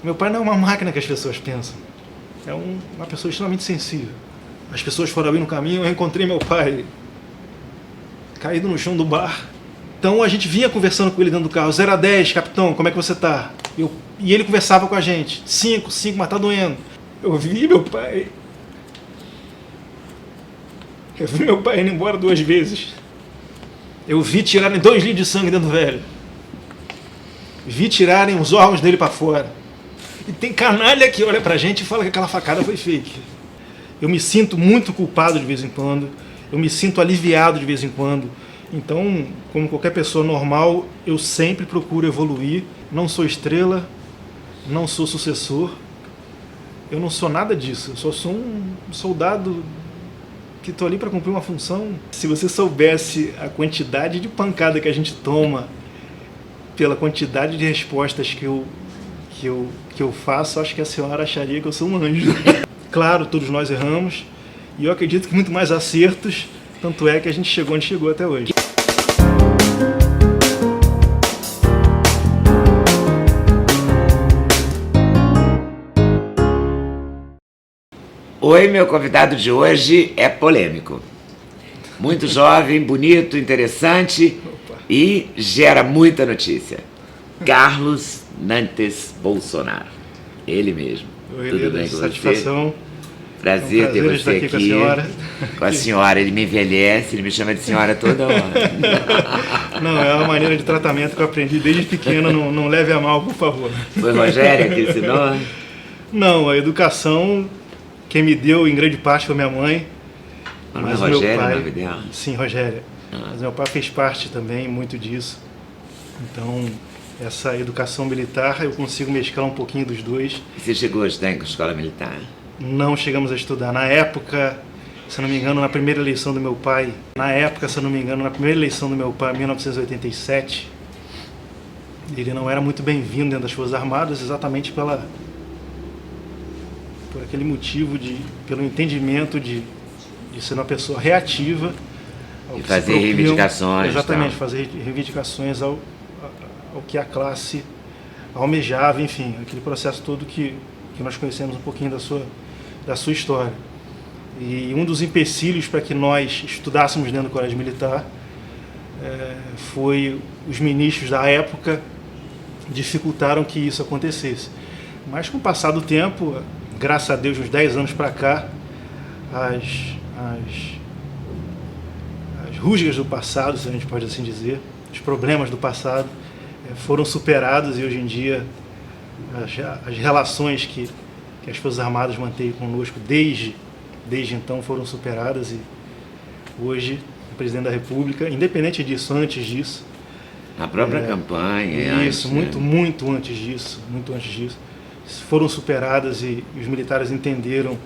Meu pai não é uma máquina que as pessoas pensam. É uma pessoa extremamente sensível. As pessoas foram ali no caminho, eu encontrei meu pai caído no chão do bar. Então a gente vinha conversando com ele dentro do carro. 0 a 10, capitão, como é que você tá? E ele conversava com a gente. 5, mas tá doendo. Eu vi meu pai indo embora 2 vezes. Eu vi tirarem 2 litros de sangue dentro do velho. Vi tirarem os órgãos dele para fora. E tem canalha que olha pra gente e fala que aquela facada foi fake. Eu me sinto muito culpado de vez em quando. Eu me sinto aliviado de vez em quando. Então, como qualquer pessoa normal, eu sempre procuro evoluir. Não sou estrela, não sou sucessor. Eu não sou nada disso. Eu só sou um soldado que estou ali para cumprir uma função. Se você soubesse a quantidade de pancada que a gente toma pela quantidade de respostas que eu faço, acho que a senhora acharia que eu sou um anjo. Claro, todos nós erramos, e eu acredito que muito mais acertos, tanto é que a gente chegou onde chegou até hoje. Oi, meu convidado de hoje é polêmico. Muito jovem, bonito, interessante e gera muita notícia. Carlos Nantes Bolsonaro. Ele mesmo. Oi, tudo Leda, bem com satisfação. você? Prazer ter você estar aqui. Com a senhora. Ele me envelhece, ele me chama de senhora toda hora. Não, é uma maneira de tratamento que eu aprendi desde pequeno, não leve a mal, por favor. Foi Rogéria que ensinou? Não, a educação quem me deu em grande parte foi minha mãe. Mas não é Rogéria o nome dela? Sim, Rogéria. Mas meu pai fez parte também muito disso. Então, essa educação militar, eu consigo mesclar um pouquinho dos dois. E você chegou a estudar em escola militar? Não chegamos a estudar. Na época, se não me engano, na primeira eleição do meu pai, em 1987, ele não era muito bem-vindo dentro das Forças Armadas, exatamente por aquele motivo, pelo entendimento de ser uma pessoa reativa. E fazer reivindicações. Exatamente, fazer reivindicações ao que a classe almejava, enfim, aquele processo todo que nós conhecemos um pouquinho da sua história. E um dos empecilhos para que nós estudássemos dentro do colégio militar foi os ministros da época dificultaram que isso acontecesse. Mas com o passar do tempo, graças a Deus, uns 10 anos para cá, as rusgas do passado, se a gente pode assim dizer, os problemas do passado foram superados e hoje em dia as relações que as Forças Armadas mantêm conosco desde então foram superadas e hoje o Presidente da República, independente disso, antes disso... A própria campanha... Isso, muito antes disso, foram superadas e os militares entenderam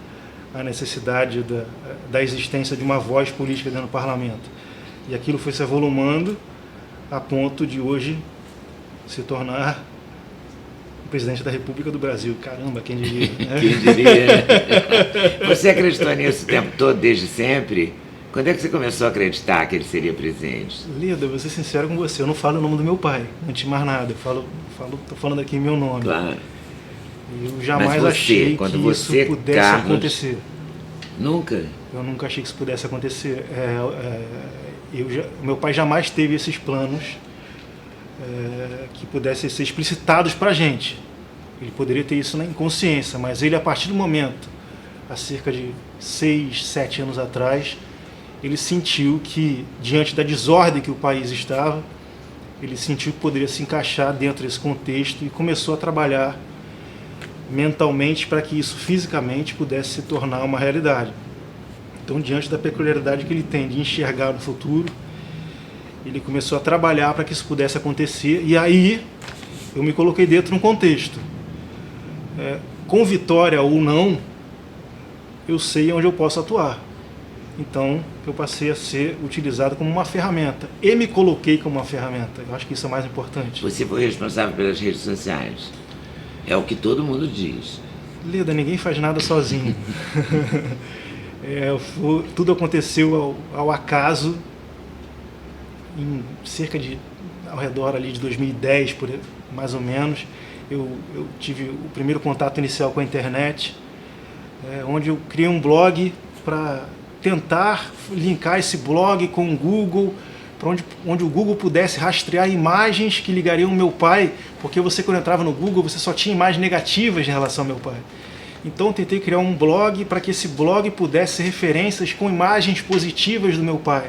a necessidade da existência de uma voz política dentro do parlamento. E aquilo foi se avolumando a ponto de hoje se tornar o presidente da República do Brasil. Caramba, quem diria? Né? Quem diria? Você acreditou nisso o tempo todo, desde sempre? Quando é que você começou a acreditar que ele seria presidente? Leda, vou ser sincero com você, eu não falo o nome do meu pai, antes de mais nada, tô falando aqui meu nome. Claro. Eu jamais achei que isso pudesse acontecer. Nunca? Eu nunca achei que isso pudesse acontecer. Meu pai jamais teve esses planos que pudessem ser explicitados para a gente. Ele poderia ter isso na inconsciência, mas ele, a partir do momento, há cerca de 6, 7 anos atrás, ele sentiu que, diante da desordem que o país estava, ele sentiu que poderia se encaixar dentro desse contexto e começou a trabalhar mentalmente para que isso fisicamente pudesse se tornar uma realidade. Então, diante da peculiaridade que ele tem de enxergar no futuro, ele começou a trabalhar para que isso pudesse acontecer e aí eu me coloquei dentro de um contexto. Com vitória ou não, eu sei onde eu posso atuar. Então, eu passei a ser utilizado como uma ferramenta e me coloquei como uma ferramenta. Eu acho que isso é o mais importante. Você foi responsável pelas redes sociais. É o que todo mundo diz. Leda, ninguém faz nada sozinho. Tudo aconteceu ao acaso, ao redor ali de 2010, mais ou menos. eu tive o primeiro contato inicial com a internet, onde eu criei um blog para tentar linkar esse blog com o Google, para onde o Google pudesse rastrear imagens que ligariam o meu pai, porque você, quando entrava no Google, você só tinha imagens negativas em relação ao meu pai. Então eu tentei criar um blog para que esse blog pudesse ser referências com imagens positivas do meu pai.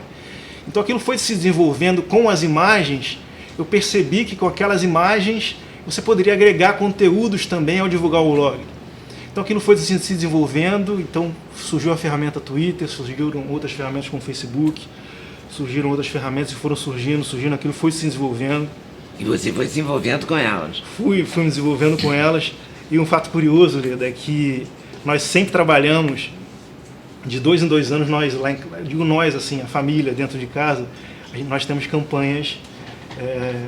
Então aquilo foi se desenvolvendo com as imagens. Eu percebi que com aquelas imagens você poderia agregar conteúdos também ao divulgar o blog. Então aquilo foi se desenvolvendo, então surgiu a ferramenta Twitter, surgiram outras ferramentas como o Facebook, surgiram outras ferramentas que foram surgindo, aquilo foi se desenvolvendo. E você foi se envolvendo com elas? Fui me desenvolvendo com elas. E um fato curioso, Leda, é que nós sempre trabalhamos, de 2 em 2 anos, nós, assim, a família dentro de casa, nós temos campanhas,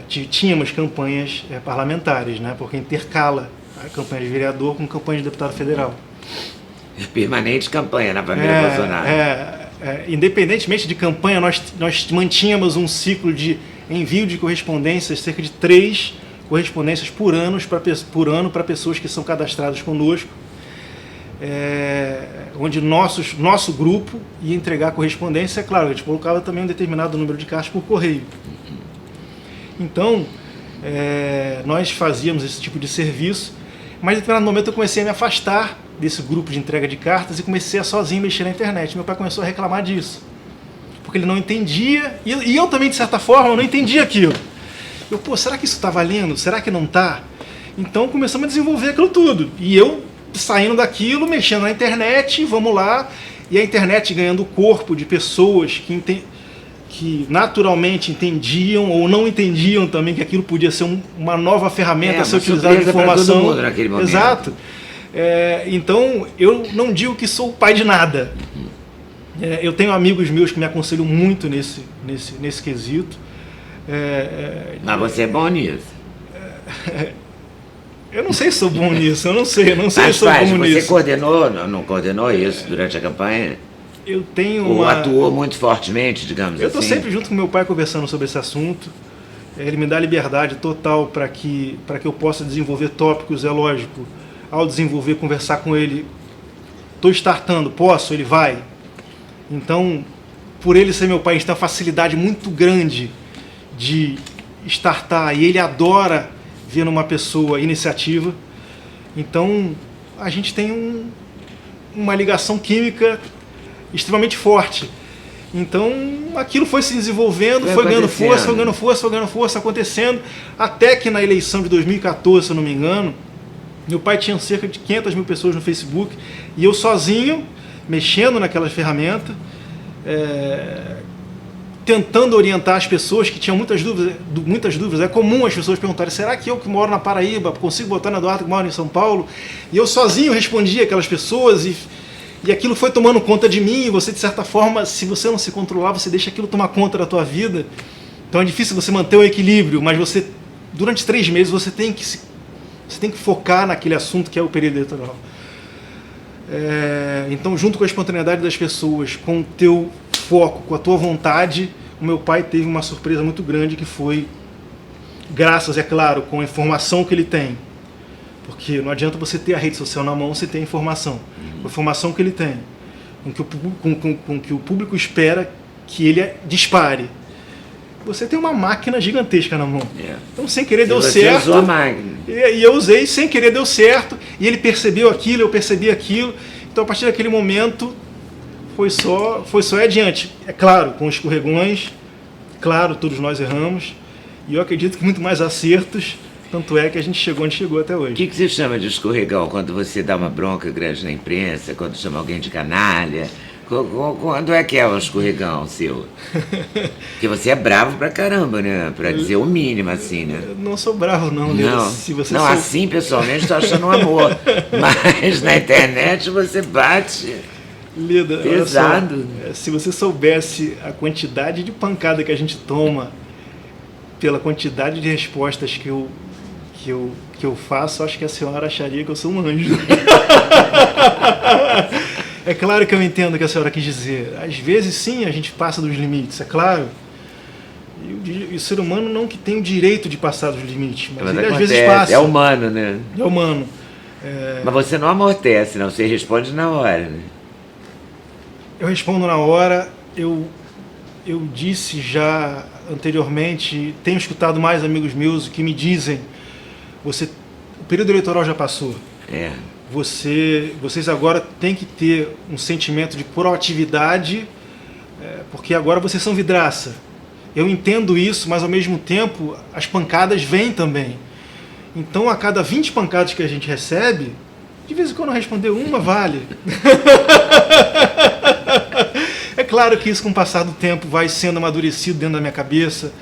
tínhamos campanhas parlamentares, né? Porque intercala a campanha de vereador com campanha de deputado federal. Permanente campanha na família Bolsonaro. Independentemente de campanha, nós mantínhamos um ciclo de envio de correspondências, cerca de 3 correspondências por ano para pessoas que são cadastradas conosco, onde nosso grupo ia entregar correspondência. É claro, a gente colocava também um determinado número de cartas por correio. Então, nós fazíamos esse tipo de serviço, mas em determinado momento eu comecei a me afastar desse grupo de entrega de cartas e comecei a sozinho mexer na internet. Meu pai começou a reclamar disso, porque ele não entendia, e eu também, de certa forma, não entendia aquilo. Será que isso está valendo? Será que não está? Então começamos a desenvolver aquilo tudo. E eu saindo daquilo, mexendo na internet, vamos lá. E a internet ganhando o corpo de pessoas que naturalmente entendiam ou não entendiam também que aquilo podia ser uma nova ferramenta a ser utilizada de informação. Todo mundo naquele momento. Exato. Então eu não digo que sou o pai de nada. Eu tenho amigos meus que me aconselham muito nesse quesito. Mas você é bom nisso. Eu não sei se sou bom nisso, eu não sei se sou bom nisso. Você coordenou, não coordenou isso durante a campanha? Eu tenho Ou atuou muito fortemente, digamos assim? Eu estou sempre junto com meu pai conversando sobre esse assunto. Ele me dá liberdade total para que eu possa desenvolver tópicos, é lógico. Ao desenvolver, conversar com ele, estou startando, posso, ele vai. Então, por ele ser meu pai, a gente tem uma facilidade muito grande de startar, e ele adora ver numa pessoa iniciativa. Então a gente tem uma ligação química extremamente forte. Então aquilo foi se desenvolvendo, foi ganhando força, acontecendo, até que na eleição de 2014, se eu não me engano, meu pai tinha cerca de 500 mil pessoas no Facebook, e eu sozinho, mexendo naquela ferramenta, tentando orientar as pessoas que tinham muitas dúvidas. É comum as pessoas perguntarem: será que eu que moro na Paraíba consigo votar no Eduardo que mora em São Paulo? E eu sozinho respondia aquelas pessoas, e aquilo foi tomando conta de mim. E você, de certa forma, se você não se controlar, você deixa aquilo tomar conta da tua vida. Então é difícil você manter o equilíbrio, mas você, durante 3 meses, você tem que focar naquele assunto que é o período eleitoral. Então, junto com a espontaneidade das pessoas, com o teu foco, com a tua vontade, o meu pai teve uma surpresa muito grande, que foi, graças, é claro, com a informação que ele tem. Porque não adianta você ter a rede social na mão, você ter a informação. Com a informação que ele tem, com que o público espera que ele dispare. Você tem uma máquina gigantesca na mão. Então, sem querer, deu certo. Usou a máquina. E eu usei, sem querer, deu certo. E ele percebeu aquilo, eu percebi aquilo. Então, a partir daquele momento, foi só adiante. É claro, com escorregões, claro, todos nós erramos. E eu acredito que muito mais acertos. Tanto é que a gente chegou onde chegou até hoje. O que você chama de escorregão? Quando você dá uma bronca grande na imprensa, quando chama alguém de canalha? Quando é que é o escorregão seu? Porque você é bravo pra caramba, né? Pra dizer o mínimo, assim, né? Eu não sou bravo, não, Leda. Não, assim, pessoalmente, tô achando um amor. Mas na internet você bate Leda, pesado. Se você soubesse a quantidade de pancada que a gente toma pela quantidade de respostas que eu faço, acho que a senhora acharia que eu sou um anjo. É claro que eu entendo o que a senhora quis dizer. Às vezes, sim, a gente passa dos limites, é claro. E o ser humano não que tem o direito de passar dos limites, mas ele às acontece, vezes passa. é humano, né? É humano. Mas você não amortece, não, você responde na hora, né? Eu respondo na hora. Eu disse já anteriormente, tenho escutado mais amigos meus que me dizem, o período eleitoral já passou. Vocês agora têm que ter um sentimento de proatividade, porque agora vocês são vidraça. Eu entendo isso, mas ao mesmo tempo as pancadas vêm também. Então a cada 20 pancadas que a gente recebe, de vez em quando responder uma vale. É claro que isso com o passar do tempo vai sendo amadurecido dentro da minha cabeça.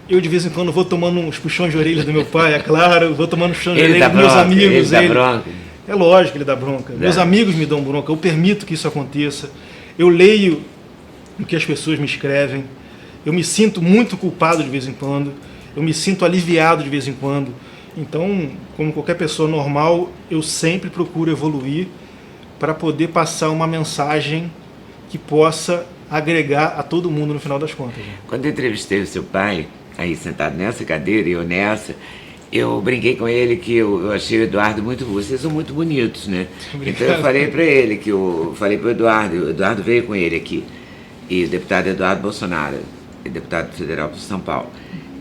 Eu de vez em quando vou tomando uns puxões de orelha do meu pai, é claro, vou tomando puxões de orelha dos meus amigos. Ele dá bronca. É lógico que ele dá bronca. Meus amigos me dão bronca, eu permito que isso aconteça. Eu leio o que as pessoas me escrevem. Eu me sinto muito culpado de vez em quando. Eu me sinto aliviado de vez em quando. Então, como qualquer pessoa normal, eu sempre procuro evoluir para poder passar uma mensagem que possa agregar a todo mundo no final das contas. Quando eu entrevistei o seu pai, aí sentado nessa cadeira e eu nessa, eu brinquei com ele que eu achei o Eduardo vocês são muito bonitos, né? Obrigado. Então eu falei para ele, o Eduardo veio com ele aqui, e o deputado Eduardo Bolsonaro, deputado federal de São Paulo.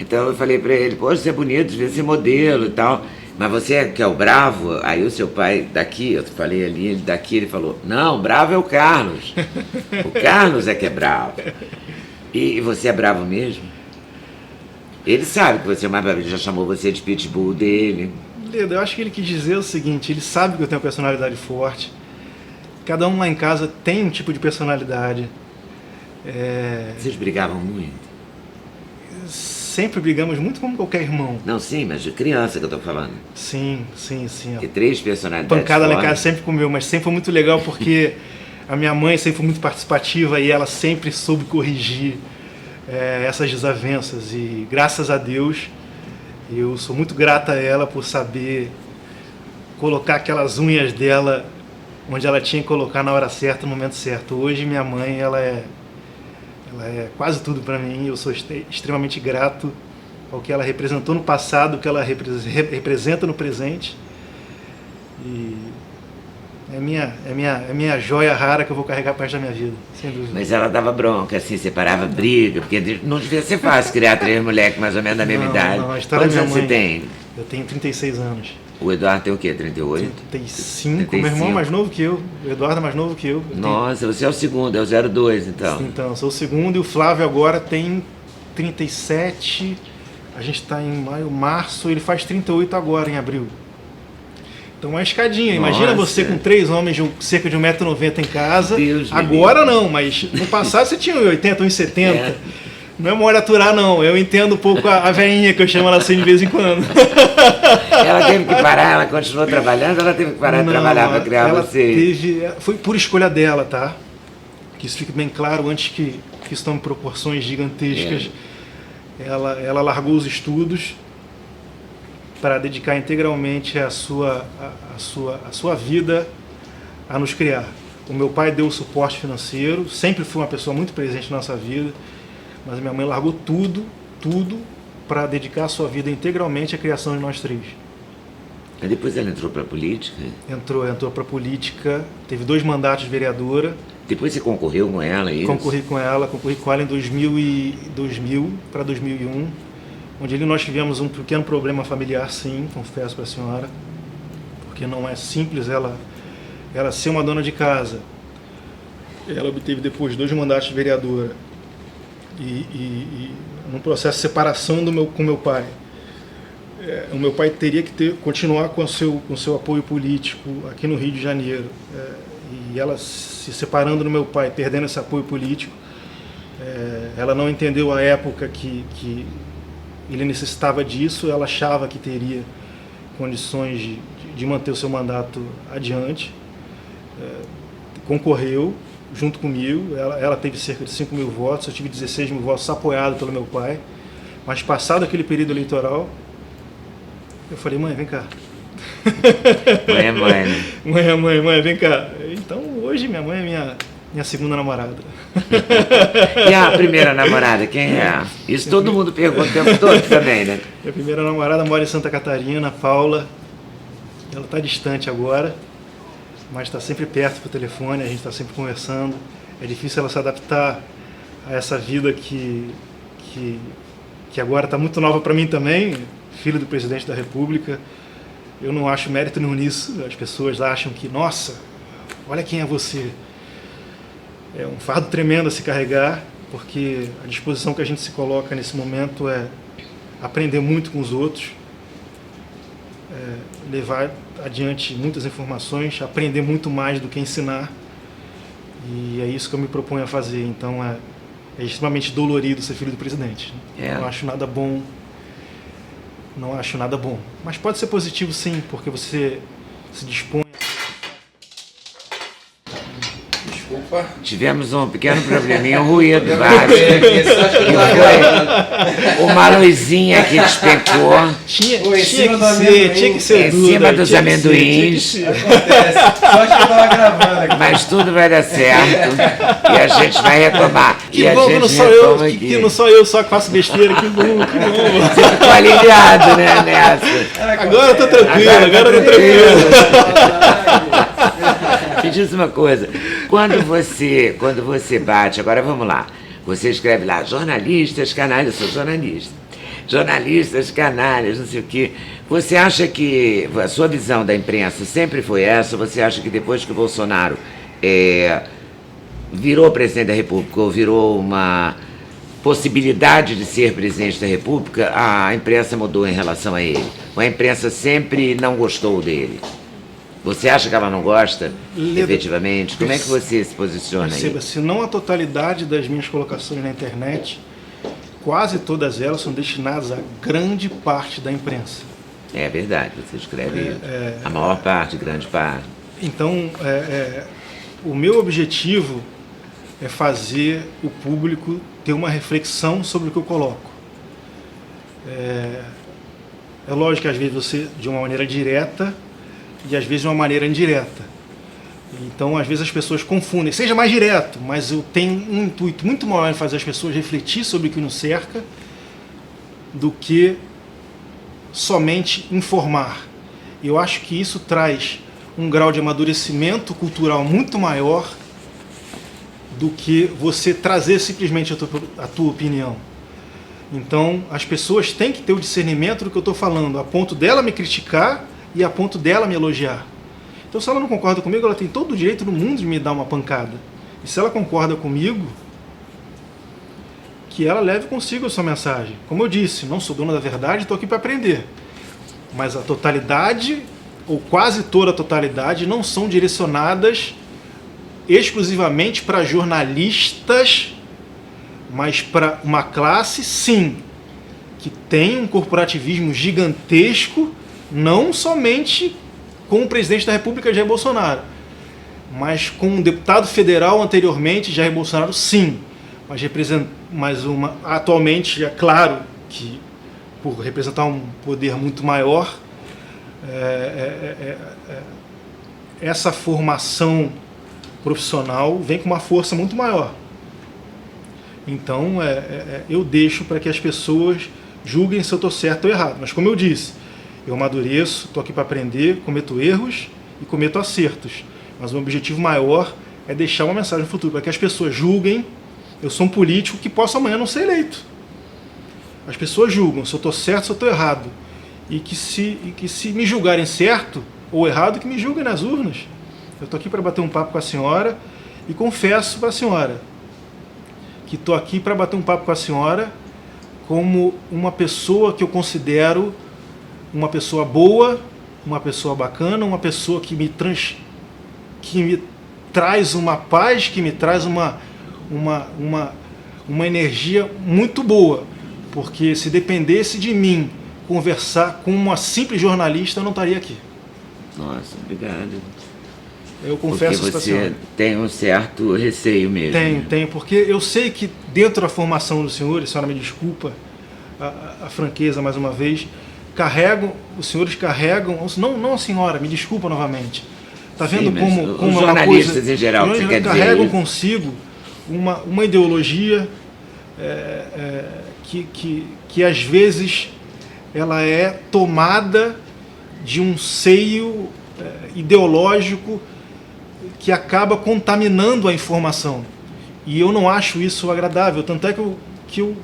Então eu falei para ele, poxa, você é bonito, devia ser modelo e tal, mas você que é o bravo. Aí o seu pai daqui, eu falei ali, ele daqui, ele falou, não, bravo é o Carlos. O Carlos é que é bravo. E você é bravo mesmo? Ele sabe que você é mais bravo, ele já chamou você de pitbull dele. Leda, eu acho que ele quis dizer o seguinte, ele sabe que eu tenho uma personalidade forte. Cada um lá em casa tem um tipo de personalidade. Vocês brigavam muito? Sempre brigamos muito como qualquer irmão. Não, sim, mas de criança que eu tô falando. Sim. Que 3 personalidades Pancada lá em fortes. casa sempre comeu, mas sempre foi muito legal porque a minha mãe sempre foi muito participativa e ela sempre soube corrigir essas desavenças. E graças a Deus, eu sou muito grata a ela por saber colocar aquelas unhas dela onde ela tinha que colocar na hora certa, no momento certo. Hoje minha mãe, ela é quase tudo para mim. Eu sou extremamente grato ao que ela representou no passado, o que ela representa no presente. E é minha joia rara que eu vou carregar parte da minha vida, sem dúvida. Mas ela dava bronca, assim, separava briga, porque não devia ser fácil criar 3 moleques mais ou menos da mesma idade. Não, a história Quantos da anos minha você mãe, tem? Eu tenho 36 anos. O Eduardo tem o quê? 38? 35. Meu irmão é mais novo que eu. O Eduardo é mais novo que eu. Nossa, você é o segundo, é o 02 então. Então, eu sou o segundo e o Flávio agora tem 37. A gente está em março, ele faz 38 agora, em abril. Então é uma escadinha. Imagina você com 3 homens de cerca de 1,90 m em casa. Deus agora não, mas no passado você tinha 1,80 m, 1,70 m. Não é mole aturar, não. Eu entendo um pouco a veinha, que eu chamo ela assim de vez em quando. Ela teve que parar, ela continuou trabalhando, ela teve que parar de trabalhar para criar você? Foi por escolha dela, tá? Que isso fique bem claro, antes que isso tome proporções gigantescas. Ela largou os estudos para dedicar integralmente a sua vida a nos criar. O meu pai deu o suporte financeiro, sempre foi uma pessoa muito presente na nossa vida, mas a minha mãe largou tudo para dedicar a sua vida integralmente à criação de nós 3. E depois ela entrou para a política? Entrou para a política, teve 2 mandatos de vereadora. Depois você concorreu com ela, isso? Concorri com ela em 2000 para 2001, onde ali nós tivemos um pequeno problema familiar, sim, confesso para a senhora, porque não é simples ela ser uma dona de casa. Ela obteve depois 2 mandatos de vereadora e num processo de separação com meu pai. O meu pai teria que continuar com o seu apoio político aqui no Rio de Janeiro. E ela se separando do meu pai, perdendo esse apoio político, ela não entendeu a época que ele necessitava disso. Ela achava que teria condições de manter o seu mandato adiante. Concorreu junto comigo, ela teve cerca de 5 mil votos, eu tive 16 mil votos apoiado pelo meu pai. Mas passado aquele período eleitoral, eu falei, mãe, vem cá. Mãe é mãe, né? Mãe, vem cá. Então hoje minha mãe é Minha segunda namorada. E a primeira namorada, quem é? Isso todo mundo pergunta o tempo todo também, né? Minha primeira namorada mora em Santa Catarina, Paula. Ela está distante agora, mas está sempre perto por telefone, a gente está sempre conversando. É difícil ela se adaptar a essa vida que agora está muito nova para mim também, filho do presidente da República. Eu não acho mérito nenhum nisso. As pessoas acham que, nossa, olha quem é você. É um fardo tremendo a se carregar, porque a disposição que a gente se coloca nesse momento é aprender muito com os outros, levar adiante muitas informações, aprender muito mais do que ensinar. E é isso que eu me proponho a fazer. Então é extremamente dolorido ser filho do presidente. Não acho nada bom. Não acho nada bom. Mas pode ser positivo sim, porque você se dispõe. Desculpa. Tivemos um pequeno probleminha, um ruído baixo. Uma luzinha que despencou. Tinha que ser em Duda, cima dos amendoins. Acontece. Só que eu tava gravando aqui. Mas tudo vai dar certo. E a gente vai retomar. Que e a bom que gente não sou eu, retoma aqui. que não sou eu só que faço besteira. Que bom, que bom. Você ficou aliviado, né, nessa? Agora eu tô tranquilo, agora eu tô tranquilo. Me diz uma coisa, quando você bate, agora vamos lá, você escreve lá, jornalistas canalhas, eu sou jornalista, jornalistas canalhas, não sei o quê, você acha que a sua visão da imprensa sempre foi essa, ou você acha que depois que o Bolsonaro virou presidente da República, ou virou uma possibilidade de ser presidente da República, a imprensa mudou em relação a ele, ou a imprensa sempre não gostou dele? Você acha que ela não gosta, efetivamente? Como é que você se posiciona aí? Perceba, se não a totalidade das minhas colocações na internet, quase todas elas são destinadas a grande parte da imprensa. É verdade, você escreve a maior parte, grande parte. Então, o meu objetivo é fazer o público ter uma reflexão sobre o que eu coloco. É lógico que às vezes você, de uma maneira direta, e às vezes de uma maneira indireta. Então, às vezes as pessoas confundem. Seja mais direto, mas eu tenho um intuito muito maior em fazer as pessoas refletir sobre o que nos cerca do que somente informar. Eu acho que isso traz um grau de amadurecimento cultural muito maior do que você trazer simplesmente a tua opinião. Então, as pessoas têm que ter o discernimento do que eu estou falando, a ponto dela me criticar e a ponto dela me elogiar. Então, se ela não concorda comigo, ela tem todo o direito do mundo de me dar uma pancada. E se ela concorda comigo, que ela leve consigo a sua mensagem. Como eu disse, não sou dono da verdade, estou aqui para aprender. Mas a totalidade, ou quase toda a totalidade, não são direcionadas exclusivamente para jornalistas, mas para uma classe, sim, que tem um corporativismo gigantesco, não somente com o presidente da República, Jair Bolsonaro, mas com um deputado federal anteriormente, Jair Bolsonaro, sim. Mas atualmente, é claro que, por representar um poder muito maior, essa formação profissional vem com uma força muito maior. Então, eu deixo para que as pessoas julguem se eu estou certo ou errado. Mas, como eu disse, eu amadureço, estou aqui para aprender, cometo erros e cometo acertos. Mas o objetivo maior é deixar uma mensagem no futuro, para que as pessoas julguem. Eu sou um político que posso amanhã não ser eleito. As pessoas julgam se eu estou certo ou se eu estou errado. E que se me julgarem certo ou errado, que me julguem nas urnas. Eu estou aqui para bater um papo com a senhora e confesso para a senhora que estou aqui para bater um papo com a senhora como uma pessoa que eu considero uma pessoa boa, uma pessoa bacana, uma pessoa que me traz uma paz, que me traz uma energia muito boa. Porque se dependesse de mim conversar com uma simples jornalista, eu não estaria aqui. Nossa, obrigado. Eu confesso porque você tem um certo receio mesmo. Tenho, porque eu sei que dentro da formação do senhor, a senhora me desculpa a franqueza mais uma vez, os senhores carregam, não a senhora, me desculpa novamente, Tá vendo Sim, mas como os é uma jornalistas coisa, em geral, o que você quer dizer carregam isso? consigo uma ideologia que às vezes ela é tomada de um seio ideológico que acaba contaminando a informação. E eu não acho isso agradável. Tanto é que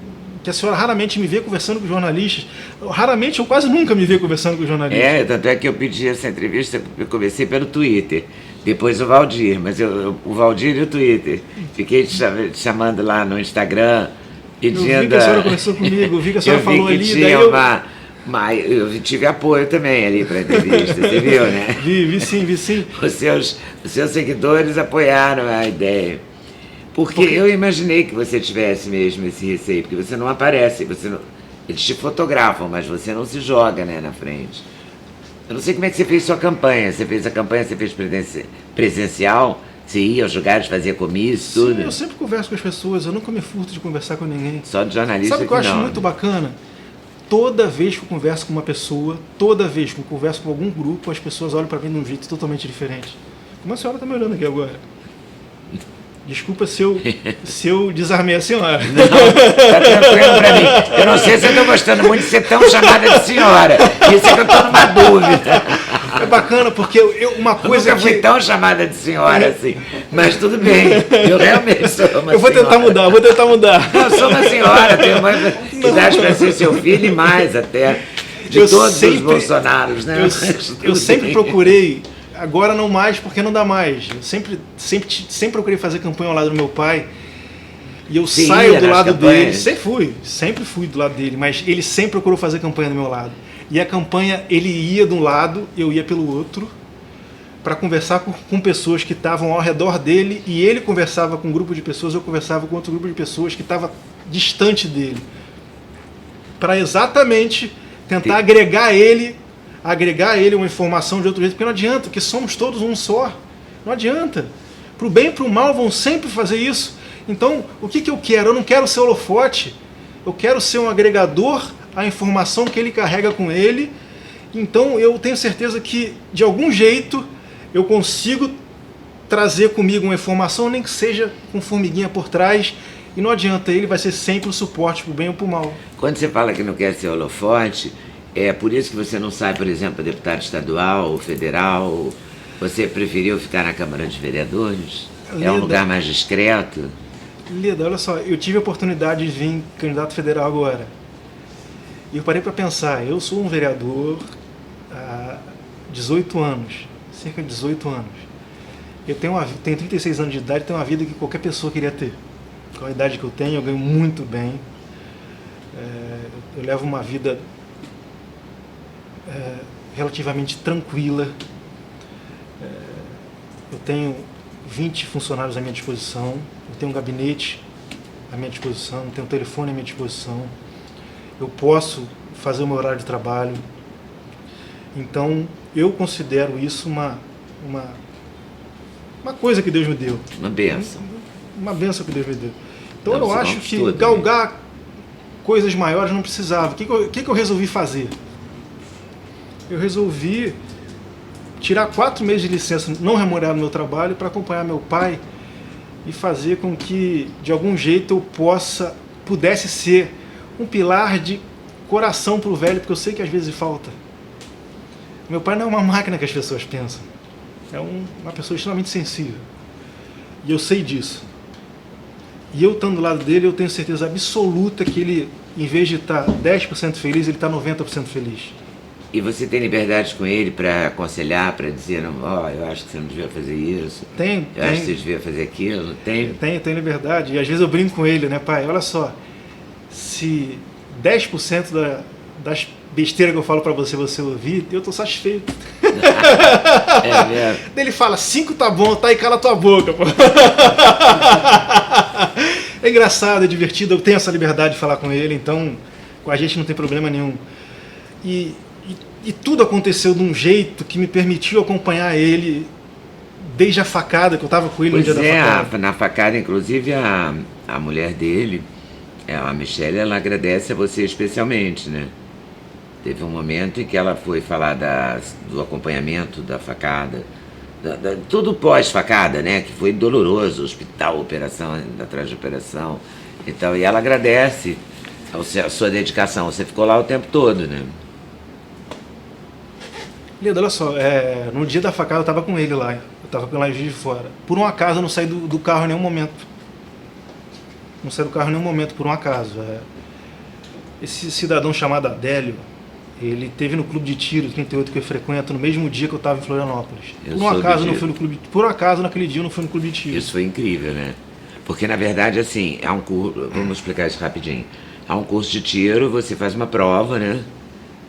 a senhora raramente me vê conversando com jornalistas. Raramente, eu quase nunca me vê conversando com jornalistas. Tanto é que eu pedi essa entrevista, eu comecei pelo Twitter, depois o Valdir, mas o Valdir e o Twitter. Fiquei te chamando lá no Instagram, pedindo... Eu vi que a senhora conversou comigo, eu vi que a senhora falou ali, tinha eu tive apoio também ali para a entrevista, você viu, né? Vi sim. Os seus seguidores apoiaram a ideia. Porque eu imaginei que você tivesse mesmo esse receio, porque você não aparece, eles te fotografam, mas você não se joga, né, na frente. Eu não sei como é que você fez sua campanha. Você fez a campanha, você fez presencial, você ia aos lugares, fazia comício, tudo? Sim, eu sempre converso com as pessoas, eu nunca me furto de conversar com ninguém. Só de jornalista. Sabe o que eu acho muito bacana? Toda vez que eu converso com uma pessoa, toda vez que eu converso com algum grupo, as pessoas olham para mim de um jeito totalmente diferente. Como a senhora está me olhando aqui agora? Desculpa se eu desarmei a senhora. Não, tá tranquilo pra mim. Eu não sei se eu tô gostando muito de ser tão chamada de senhora. Isso é que eu tô numa dúvida. É bacana, porque uma coisa eu nunca fui tão chamada de senhora assim. Mas tudo bem, eu realmente sou uma Eu vou tentar mudar. Não, eu sou uma senhora, tenho uma idade para ser seu filho e mais até. De todos os Bolsonaros, né? Eu sempre procurei... Agora não mais, porque não dá mais. Eu sempre procurei fazer campanha ao lado do meu pai. E eu saio do lado dele. Sempre fui do lado dele, mas ele sempre procurou fazer campanha do meu lado. E a campanha, ele ia de um lado, eu ia pelo outro, para conversar com pessoas que estavam ao redor dele, e ele conversava com um grupo de pessoas, eu conversava com outro grupo de pessoas que estava distante dele. Para exatamente tentar agregar ele uma informação de outro jeito, porque não adianta, porque somos todos um só. Não adianta. Para o bem e para o mal vão sempre fazer isso. Então, o que eu quero? Eu não quero ser holofote. Eu quero ser um agregador à informação que ele carrega com ele. Então, eu tenho certeza que, de algum jeito, eu consigo trazer comigo uma informação, nem que seja com formiguinha por trás. E não adianta, ele vai ser sempre o suporte para o bem ou para o mal. Quando você fala que não quer ser holofote, é por isso que você não sai, por exemplo, para deputado estadual ou federal? Você preferiu ficar na Câmara de Vereadores? Leda, é um lugar mais discreto? Leda, olha só, eu tive a oportunidade de vir candidato federal agora. E eu parei para pensar, eu sou um vereador há 18 anos, cerca de 18 anos. Eu tenho 36 anos de idade, tenho uma vida que qualquer pessoa queria ter. Com a idade que eu tenho, eu ganho muito bem. Eu levo uma vida relativamente tranquila. Eu tenho 20 funcionários à minha disposição, eu tenho um gabinete à minha disposição, eu tenho um telefone à minha disposição, eu posso fazer o meu horário de trabalho. Então, eu considero isso uma coisa que Deus me deu. Uma bênção. Uma bênção que Deus me deu. Então, não, eu acho que galgar coisas maiores não precisava. O que eu resolvi fazer? Eu resolvi tirar 4 meses de licença não remunerada no meu trabalho para acompanhar meu pai e fazer com que, de algum jeito, eu pudesse ser um pilar de coração para o velho, porque eu sei que às vezes falta. Meu pai não é uma máquina que as pessoas pensam. É uma pessoa extremamente sensível. E eu sei disso. E eu, estando do lado dele, eu tenho certeza absoluta que ele, em vez de estar 10% feliz, ele está 90% feliz. E você tem liberdade com ele para aconselhar, para dizer, eu acho que você não devia fazer isso. Eu acho que você devia fazer aquilo. Tem liberdade. E às vezes eu brinco com ele, né, pai? Olha só, se 10% das besteiras que eu falo para você ouvir, eu tô satisfeito. É mesmo. Ele fala, 5 tá bom, tá, e cala tua boca, pô. É engraçado, é divertido, eu tenho essa liberdade de falar com ele, então com a gente não tem problema nenhum. E tudo aconteceu de um jeito que me permitiu acompanhar ele desde a facada, que eu estava com ele no dia da facada. Na facada, inclusive, a mulher dele, a Michelle, ela agradece a você especialmente, né? Teve um momento em que ela foi falar do acompanhamento da facada tudo pós-facada, né? Que foi doloroso, hospital, operação, atrás de operação e tal. E ela agradece a sua dedicação. Você ficou lá o tempo todo, né? Leda, olha só, no dia da facada eu tava com ele lá. Eu tava com ele lá em Juiz de Fora. Por um acaso eu não saí do carro em nenhum momento. Não saí do carro em nenhum momento, por um acaso. Esse cidadão chamado Adélio, ele teve no clube de tiro 38 que eu frequento no mesmo dia que eu estava em Florianópolis. Por um acaso eu não fui no clube. Por acaso naquele dia eu não fui no clube de tiro. Isso foi incrível, né? Porque na verdade assim, há um curso, vamos explicar isso rapidinho. Há um curso de tiro, você faz uma prova, né?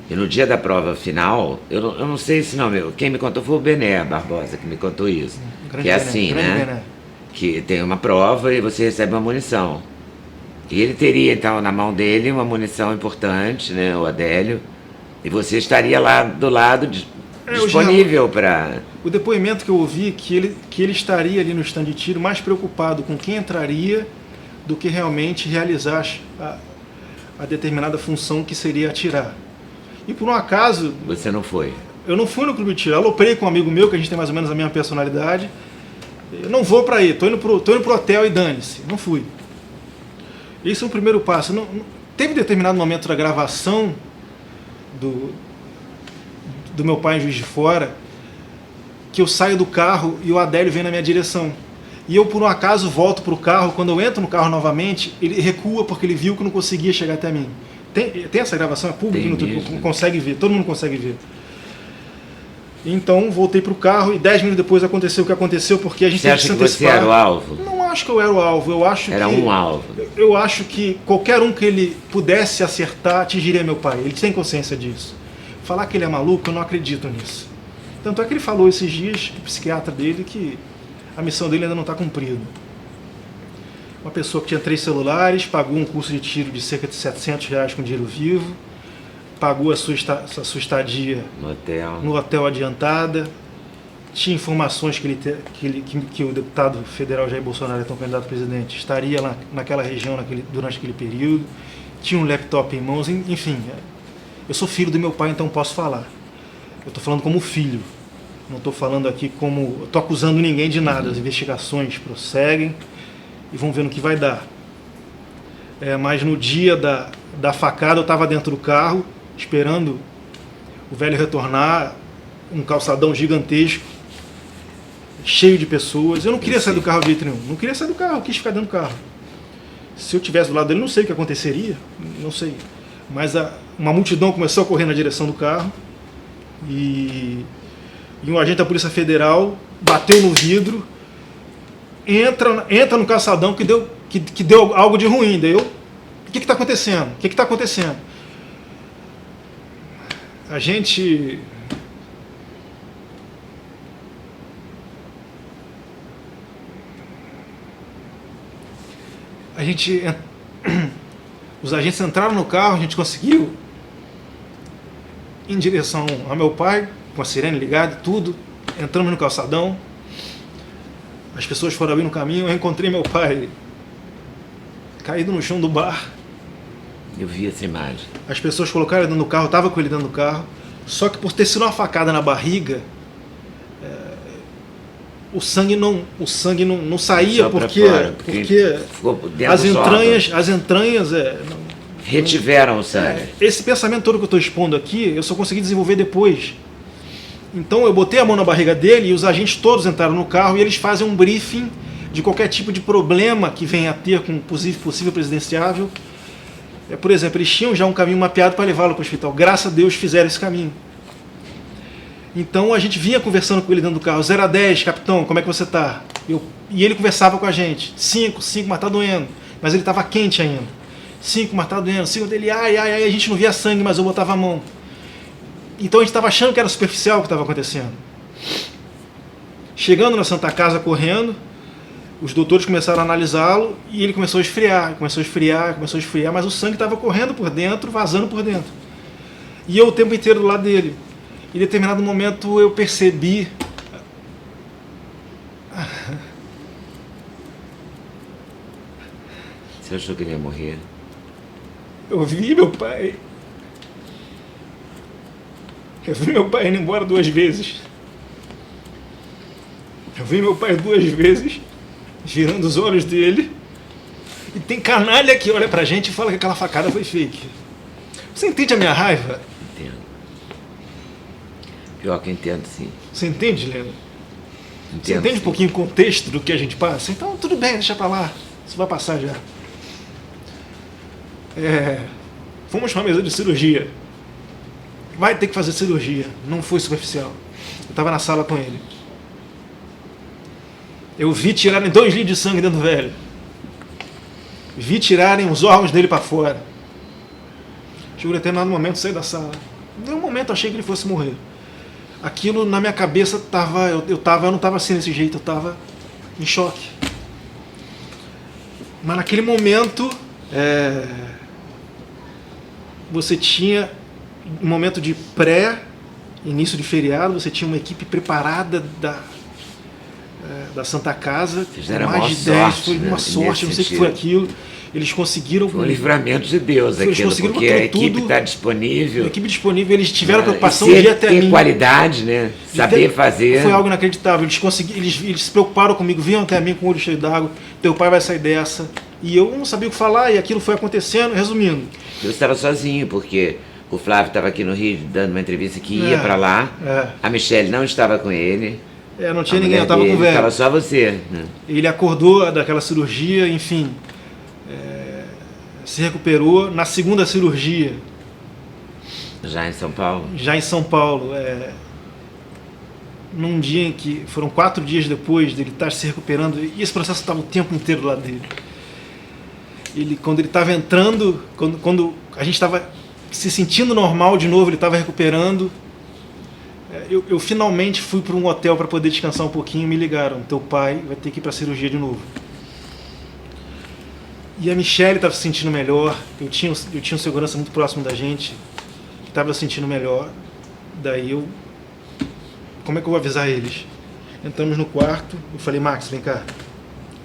E no dia da prova final, eu não sei se não, quem me contou foi o Bené Barbosa que me contou isso. Que é assim, né? Bené. Que tem uma prova e você recebe uma munição. E ele teria então na mão dele uma munição importante, né? O Adélio. E você estaria lá do lado disponível para... O depoimento que eu ouvi que ele estaria ali no stand de tiro mais preocupado com quem entraria do que realmente realizar a determinada função que seria atirar. E por um acaso... Você não foi? Eu não fui no clube de tiro. Eu aloprei com um amigo meu, que a gente tem mais ou menos a mesma personalidade. Eu não vou para aí, tô indo pro hotel e dane-se. Não fui. Esse é o primeiro passo. Teve determinado momento da gravação do meu pai em Juiz de Fora que eu saio do carro e o Adélio vem na minha direção. E eu, por um acaso, volto pro carro. Quando eu entro no carro novamente, ele recua porque ele viu que não conseguia chegar até mim. Tem essa gravação, é pública, não consegue ver, todo mundo consegue ver. Então, voltei pro carro e 10 minutos depois aconteceu o que aconteceu, porque a gente teve que se antecipar. Você acha que você era o alvo? Não acho que eu era o alvo, eu acho era que... um alvo. Eu acho que qualquer um que ele pudesse acertar atingiria meu pai, ele tem consciência disso. Falar que ele é maluco, eu não acredito nisso. Tanto é que ele falou esses dias, o psiquiatra dele, que a missão dele ainda não está cumprida. Uma pessoa que tinha 3 celulares, pagou um curso de tiro de cerca de R$700 com dinheiro vivo, pagou a sua estadia no hotel adiantada, tinha informações que o deputado federal Jair Bolsonaro, então candidato a presidente, estaria lá naquela região durante aquele período, tinha um laptop em mãos, enfim. Eu sou filho do meu pai, então posso falar. Eu estou falando como filho, não estou falando aqui como... Estou acusando ninguém de nada, as investigações prosseguem, e vamos ver no que vai dar. Mas no dia da facada eu estava dentro do carro, esperando o velho retornar, um calçadão gigantesco, cheio de pessoas. Eu não queria sair do carro de jeito nenhum. Não queria sair do carro, eu quis ficar dentro do carro. Se eu estivesse do lado dele, não sei o que aconteceria, não sei. Mas uma multidão começou a correr na direção do carro e um agente da Polícia Federal bateu no vidro, entra no calçadão que deu algo de ruim. Daí o que está acontecendo? O que está acontecendo? A gente os agentes entraram no carro, a gente conseguiu em direção ao meu pai, com a sirene ligada, tudo, entramos no calçadão, as pessoas foram abrindo o caminho, eu encontrei meu pai caído no chão do bar. Eu vi essa imagem. As pessoas colocaram ele dentro do carro, eu estava com ele dentro do carro, só que por ter sido uma facada na barriga, o sangue não saía porque as entranhas retiveram o sangue. Esse pensamento todo que eu estou expondo aqui, eu só consegui desenvolver depois. Então eu botei a mão na barriga dele e os agentes todos entraram no carro e eles fazem um briefing de qualquer tipo de problema que venha a ter com possível presidenciável. Por exemplo, eles tinham já um caminho mapeado para levá-lo para o hospital. Graças a Deus fizeram esse caminho. Então a gente vinha conversando com ele dentro do carro. 0 a 10, capitão, como é que você está? E ele conversava com a gente. 5, mas tá doendo. Mas ele estava quente ainda. 5, mas tá doendo. 5 dele, ai, a gente não via sangue, mas eu botava a mão. Então a gente estava achando que era superficial o que estava acontecendo. Chegando na Santa Casa correndo, os doutores começram a analisá-lo e ele começou a esfriar, mas o sangue estava correndo por dentro, vazando por dentro. E eu o tempo inteiro do lado dele. Em determinado momento eu percebi... Você achou que ele ia morrer? Eu vi meu pai indo embora 2 vezes. Eu vi meu pai 2 vezes, girando os olhos dele, e tem canalha que olha pra gente e fala que aquela facada foi fake. Você entende a minha raiva? Entendo. Pior que eu entendo, sim. Você entende, Leandro? Você Entendo, entende sim. um pouquinho o contexto do que a gente passa? Então, tudo bem, deixa pra lá. Isso vai passar já. Fomos pra mesa de cirurgia. Vai ter que fazer cirurgia. Não foi superficial. Eu estava na sala com ele. Eu vi tirarem 2 litros de sangue dentro do velho. Vi tirarem os órgãos dele para fora. Chegou um determinado momento, saí da sala. Em um momento eu achei que ele fosse morrer. Aquilo na minha cabeça estava... Eu não estava assim desse jeito, eu estava em choque. Mas naquele momento... Você tinha um momento de início de feriado, você tinha uma equipe preparada da Santa Casa, Fizeram mais a de maior 10, sorte, foi né, uma sorte, não sei o que nesse foi aquilo. Eles conseguiram. Foi um livramento de Deus Eles aquilo, conseguiram porque aquilo a equipe tudo. está disponível. A equipe disponível, eles tiveram a E preocupação de ir até ter mim. qualidade, né? Saber fazer. Foi algo inacreditável. Eles se preocuparam comigo, vinham até mim com o olho cheio d'água. Teu pai vai sair dessa. E eu não sabia o que falar, e aquilo foi acontecendo. Resumindo, Eu estava sozinho, porque o Flávio estava aqui no Rio dando uma entrevista que ia para lá. A Michelle não estava com ele. não tinha ninguém, eu estava com o velho. Estava só você. Né? Ele acordou daquela cirurgia, enfim, se recuperou. Na segunda cirurgia, Já em São Paulo. já em São Paulo, num dia em que foram 4 dias depois dele estar se recuperando, e esse processo estava o tempo inteiro do lado dele. Quando ele estava entrando, quando a gente estava se sentindo normal de novo, ele estava recuperando. Eu finalmente fui para um hotel para poder descansar um pouquinho e me ligaram: teu pai vai ter que ir para a cirurgia de novo. E a Michelle estava se sentindo melhor, eu tinha um segurança muito próximo da gente, que estava se sentindo melhor. Daí como é que eu vou avisar eles? Entramos no quarto, eu falei: Max, vem cá.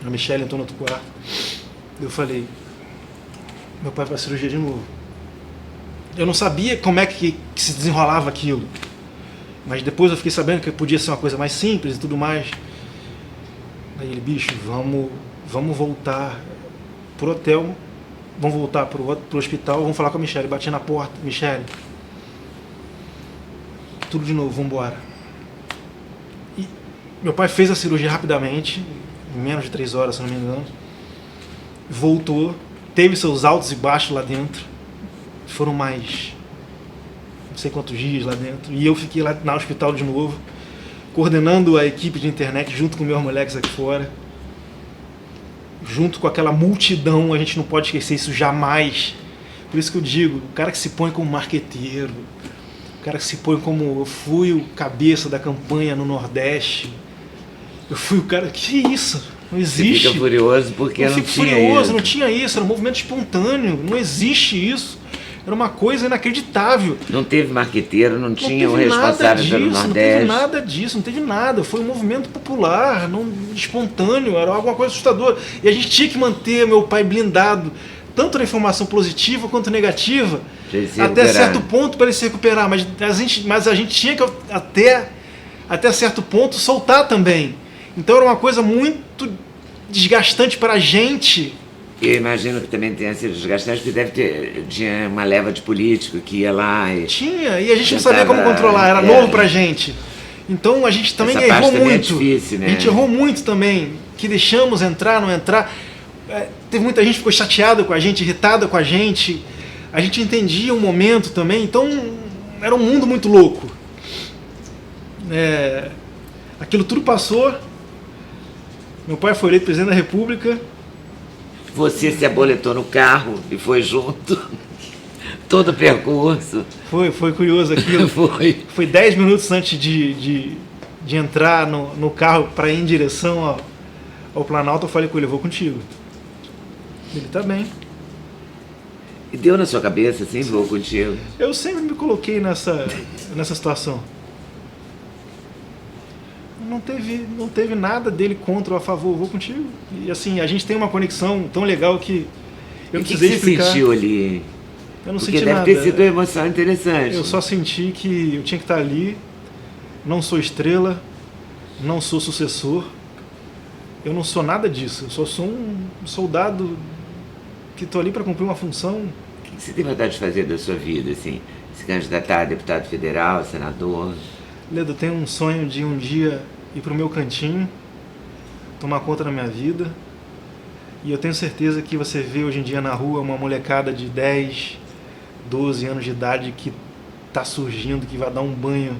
A Michelle entrou no outro quarto. Eu falei: meu pai vai para a cirurgia de novo. Eu não sabia como é que se desenrolava aquilo. Mas depois eu fiquei sabendo que podia ser uma coisa mais simples e tudo mais. Aí ele: bicho, vamos voltar pro hotel, vamos voltar pro hospital, vamos falar com a Michelle. Bati na porta: Michelle, tudo de novo, vamos embora. E meu pai fez a cirurgia rapidamente, em menos de 3 horas, se não me engano. Voltou, teve seus altos e baixos lá dentro. Foram mais não sei quantos dias lá dentro. E eu fiquei lá no hospital de novo, coordenando a equipe de internet junto com meus moleques aqui fora. Junto com aquela multidão, a gente não pode esquecer isso jamais. Por isso que eu digo, o cara que se põe como marqueteiro, o cara que se põe como... Eu fui o cabeça da campanha no Nordeste. Eu fui o cara... Que isso? Não existe. Você fica furioso porque não tinha furioso, isso. não tinha isso. Era um movimento espontâneo. Não existe isso. Era uma coisa inacreditável. Não teve marqueteiro, não tinha o teve responsável nada pelo disso, Nordeste. Não teve nada disso, não teve nada. Foi um movimento popular, não espontâneo, era alguma coisa assustadora. E a gente tinha que manter meu pai blindado, tanto na informação positiva quanto negativa, até certo ponto para ele se recuperar. Mas a gente tinha que, até certo ponto, soltar também. Então era uma coisa muito desgastante para a gente. Eu imagino que também tenha sido desgastante, porque tinha uma leva de político que ia lá e... Tinha, e a gente não sabia como controlar, era novo pra gente. Então a gente também errou muito. É difícil, né? A gente errou muito também, que deixamos entrar, não entrar. Teve muita gente que ficou chateada com a gente, irritada com a gente. A gente entendia o momento também, então era um mundo muito louco. Aquilo tudo passou. Meu pai foi eleito presidente da República. Você se aboletou no carro e foi junto, todo o percurso. Foi curioso aquilo. Foi 10 minutos antes de entrar no carro para ir em direção ao Planalto. Eu falei com ele: eu vou contigo. Ele: tá bem. E deu na sua cabeça assim, vou contigo? Eu sempre me coloquei nessa situação. Não teve nada dele contra ou a favor, vou contigo. E assim, a gente tem uma conexão tão legal que eu precisei explicar. O que você sentiu ali? Eu não Porque senti nada. deve ter sido uma emoção interessante. Eu só senti que eu tinha que estar ali, não sou estrela, não sou sucessor, eu não sou nada disso, eu só sou um soldado que estou ali para cumprir uma função. O que você tem vontade de fazer da sua vida, assim? Se candidatar a deputado federal, senador? Ledo, eu tenho um sonho de um dia ir para o meu cantinho, tomar conta da minha vida, e eu tenho certeza que você vê hoje em dia na rua uma molecada de 10, 12 anos de idade que está surgindo, que vai dar um banho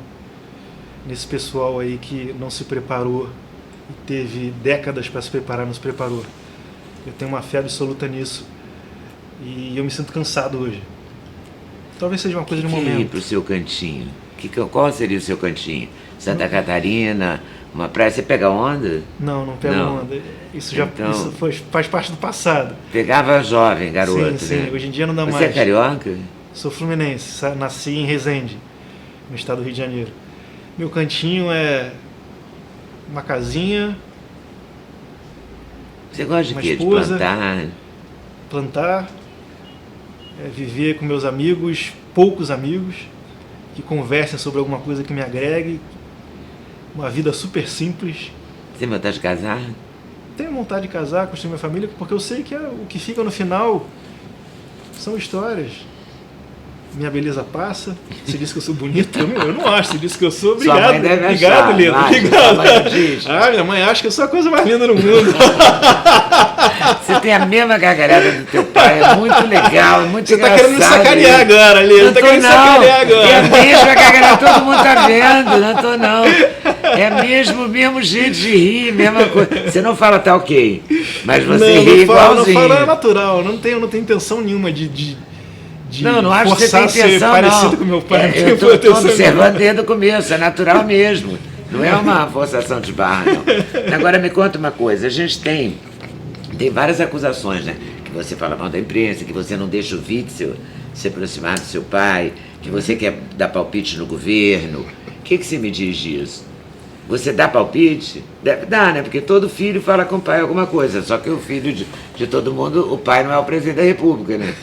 nesse pessoal aí que não se preparou e teve décadas para se preparar, não se preparou. Eu tenho uma fé absoluta nisso e eu me sinto cansado hoje. Talvez seja uma coisa de Ir momento. para o seu cantinho. Qual seria o seu cantinho? Santa Catarina, uma praia, você pega onda? Não, não pego Não. onda. Isso já Então- isso faz parte do passado. Pegava jovem, garoto, sim, né? hoje em dia não dá Você mais. é carioca? Sou fluminense, nasci em Resende, no estado do Rio de Janeiro. Meu cantinho é uma casinha, Você gosta de Uma quê? esposa. De plantar? plantar, viver com meus amigos, poucos amigos, que conversem sobre alguma coisa que me agregue. Uma vida super simples. Você tem vontade de casar? Tenho vontade de casar, construir minha família, porque eu sei que o que fica no final são histórias. Minha beleza passa. Você disse que eu sou bonito? Eu não acho. Você disse que eu sou. Sua Obrigado. mãe deve Obrigado, achar, Lino. não acha? Obrigado. Sua mãe diz. Minha mãe acha que eu sou a coisa mais linda do mundo. Você tem a mesma gargalhada do teu pai, é muito legal, é muito Você tá engraçado. querendo me sacanear isso. agora, Lino. Não Tá tô querendo me não, sacanear agora. é a mesma gargalhada, todo mundo tá vendo, não tô não. É mesmo jeito de rir, mesma coisa. Você não fala tá ok, mas você ri não igualzinho. falo, é natural. Não tenho intenção nenhuma de Não acho que você forçar tem a ser intenção, parecido não. com meu pai. Não Eu tenho tô intenção observando nenhuma. desde o começo, é natural mesmo. Não é uma forçação de barra, não. Agora me conta uma coisa, a gente tem várias acusações, né? Que você fala mal da imprensa, que você não deixa o Witzel se aproximar do seu pai, que você quer dar palpite no governo. O que você me diz disso? Você dá palpite? Deve dar, né? Porque todo filho fala com o pai alguma coisa. Só que o filho de todo mundo, o pai não é o presidente da república, né?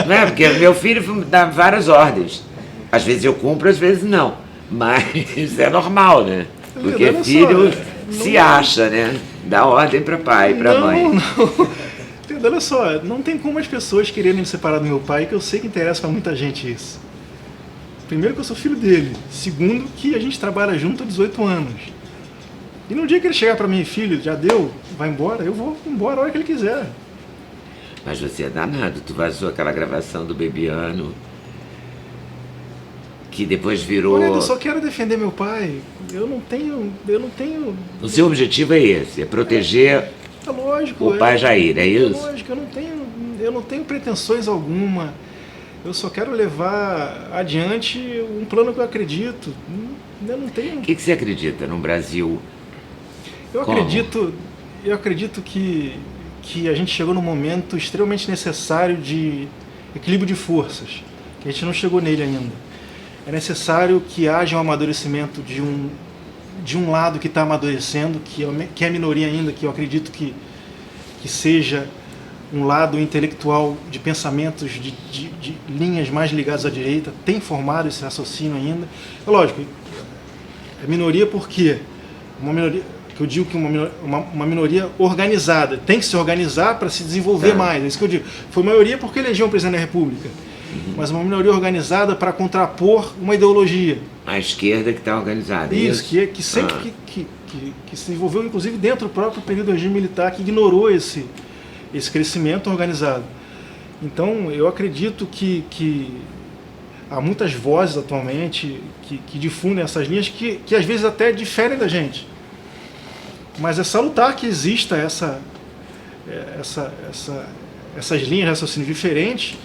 Não é? Porque meu filho dá várias ordens. Às vezes eu cumpro, às vezes não. Mas isso é normal, né? Porque Olha só, filho não- se acha, né? Dá ordem para pai e para mãe. Não. Olha só, não tem como as pessoas quererem me separar do meu pai, que eu sei que interessa pra muita gente isso. Primeiro que eu sou filho dele. Segundo que a gente trabalha junto há 18 anos. E no dia que ele chegar pra mim, filho, já deu, vai embora, eu vou embora a hora que ele quiser. Mas você é danado, tu vazou aquela gravação do Bebiano, que depois virou... Olha, eu só quero defender meu pai. Eu não tenho. O seu objetivo é esse, é proteger É lógico. o pai Jair, é É isso? lógico, eu não tenho pretensões alguma. Eu só quero levar adiante um plano que eu acredito. Eu não tenho. O que você acredita num Brasil? Eu Como? acredito que a gente chegou num momento extremamente necessário de equilíbrio de forças, que a gente não chegou nele ainda. É necessário que haja um amadurecimento de um lado que está amadurecendo, que é a minoria ainda, que eu acredito que seja um lado intelectual de pensamentos, de linhas mais ligadas à direita, tem formado esse raciocínio ainda. É lógico, é minoria porque uma minoria, que eu digo que uma minoria organizada, tem que se organizar para se desenvolver Tá. mais, é isso que eu digo. Foi maioria porque elegeu um presidente da República, mas uma minoria organizada para contrapor uma ideologia. A esquerda que está organizada, é Isso, que sempre que se desenvolveu, inclusive dentro do próprio período do regime militar, que ignorou esse crescimento organizado. Então, eu acredito que há muitas vozes atualmente que difundem essas linhas que às vezes até diferem da gente. Mas é salutar que exista essas linhas de raciocínio diferentes,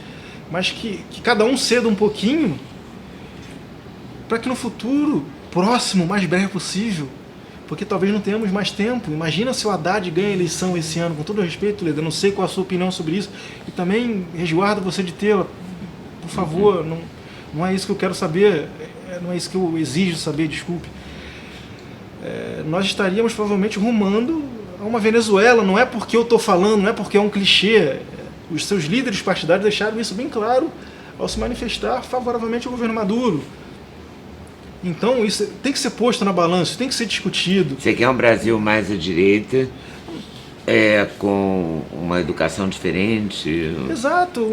mas que cada um ceda um pouquinho para que no futuro próximo, mais breve possível, porque talvez não tenhamos mais tempo. Imagina se o Haddad ganha a eleição esse ano, com todo respeito, Leda, eu não sei qual a sua opinião sobre isso, e também resguardo você de tê-la, por favor, não é isso que eu quero saber, não é isso que eu exijo saber, desculpe. Nós estaríamos provavelmente rumando a uma Venezuela, não é porque eu estou falando, não é porque é um clichê, os seus líderes partidários deixaram isso bem claro ao se manifestar favoravelmente ao governo Maduro. Então isso tem que ser posto na balança, tem que ser discutido. Você quer um Brasil mais à direita, com uma educação diferente? Exato,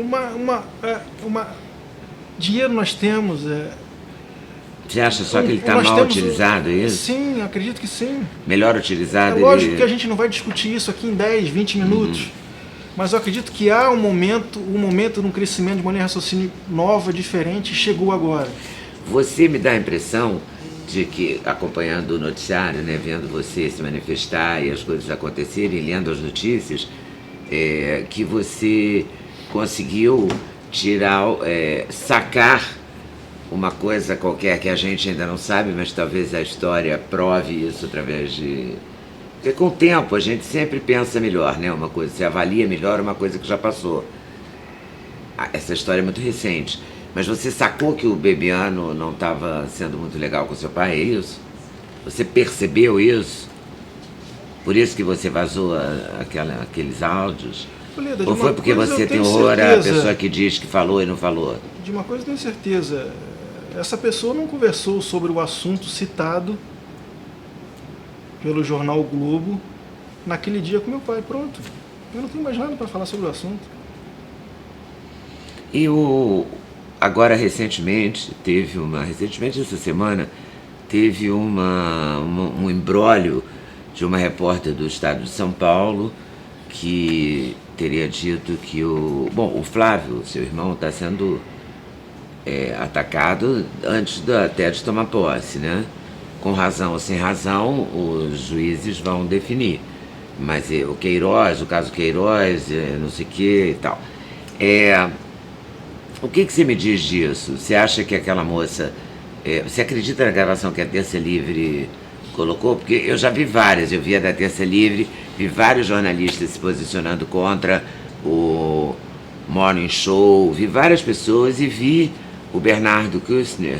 dinheiro nós temos. Você acha só que ele está Nós mal temos utilizado, é isso? Sim, acredito que sim. Melhor É utilizado? lógico que a gente não vai discutir isso aqui em 10, 20 minutos. Mas eu acredito que há um momento de um crescimento de maneira raciocínio nova, diferente, e chegou agora. Você me dá a impressão de que, acompanhando o noticiário, né, vendo você se manifestar e as coisas acontecerem, lendo as notícias, que você conseguiu sacar uma coisa qualquer que a gente ainda não sabe, mas talvez a história prove isso através de... Porque com o tempo a gente sempre pensa melhor, né? Uma coisa, se avalia melhor uma coisa que já passou. Essa história é muito recente. Mas você sacou que o Bebiano não estava sendo muito legal com seu pai, é isso? Você percebeu isso? Por isso que você vazou aqueles áudios? Leda, Ou foi porque você tem horror à pessoa que diz que falou e não falou? De uma coisa eu tenho certeza. Essa pessoa não conversou sobre o assunto citado pelo jornal o Globo naquele dia com meu pai. Pronto. Eu não tenho mais nada para falar sobre o assunto. E agora recentemente essa semana, teve um imbróglio de uma repórter do estado de São Paulo que teria dito que o Flávio, seu irmão, está sendo atacado antes até de tomar posse, né? Com razão ou sem razão, os juízes vão definir. Mas o caso Queiroz, não sei o que e tal. O que você me diz disso? Você acha que aquela moça... você acredita na gravação que a Terça Livre colocou? Porque eu já vi várias. Eu vi a da Terça Livre, vi vários jornalistas se posicionando contra o Morning Show, vi várias pessoas e vi o Bernardo Kouchner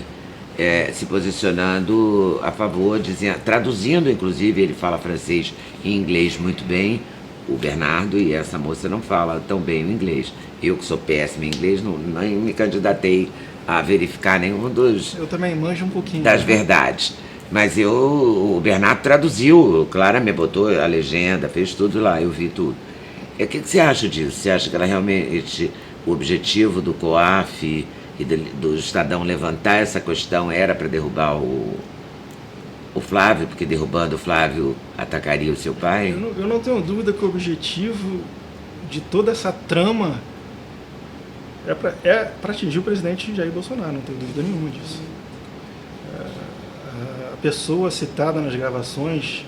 se posicionando a favor, traduzindo, inclusive, ele fala francês e inglês muito bem, o Bernardo, e essa moça não fala tão bem o inglês. Eu, que sou péssimo em inglês, nem me candidatei a verificar nenhum Eu também manjo um pouquinho. Das verdades. Mas o Bernardo traduziu, claramente, botou a legenda, fez tudo lá, eu vi tudo. O que você acha disso? Você acha que ela realmente, o objetivo do COAF e do Estadão levantar essa questão era para derrubar o Flávio, porque derrubando o Flávio atacaria o seu pai? Eu não tenho dúvida que o objetivo de toda essa trama é para atingir o presidente Jair Bolsonaro, não tenho dúvida nenhuma disso. A pessoa citada nas gravações,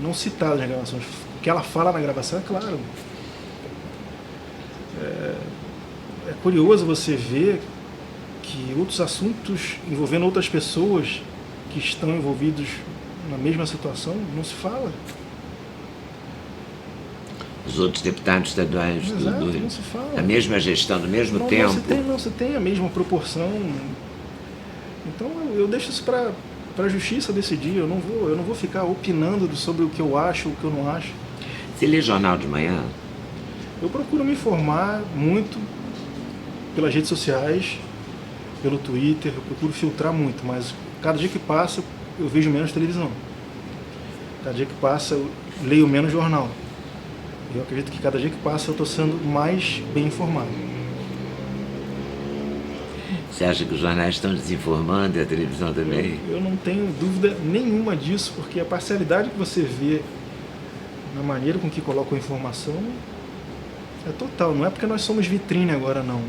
não citada nas gravações, o que ela fala na gravação é claro. É curioso você ver que outros assuntos envolvendo outras pessoas que estão envolvidos na mesma situação não se fala. Os outros deputados estaduais, Exato, não se fala. a mesma gestão, no mesmo tempo. Não se tem a mesma proporção. Então eu deixo isso para a justiça decidir. Eu não vou ficar opinando sobre o que eu acho ou o que eu não acho. Você lê jornal de manhã? Eu procuro me informar muito pelas redes sociais, pelo Twitter, eu procuro filtrar muito, mas cada dia que passa eu vejo menos televisão. Cada dia que passa eu leio menos jornal. Eu acredito que cada dia que passa eu estou sendo mais bem informado. Você acha que os jornais estão desinformando e a televisão também? Eu não tenho dúvida nenhuma disso, porque a parcialidade que você vê na maneira com que colocam a informação é total. Não é porque nós somos vitrine agora, não.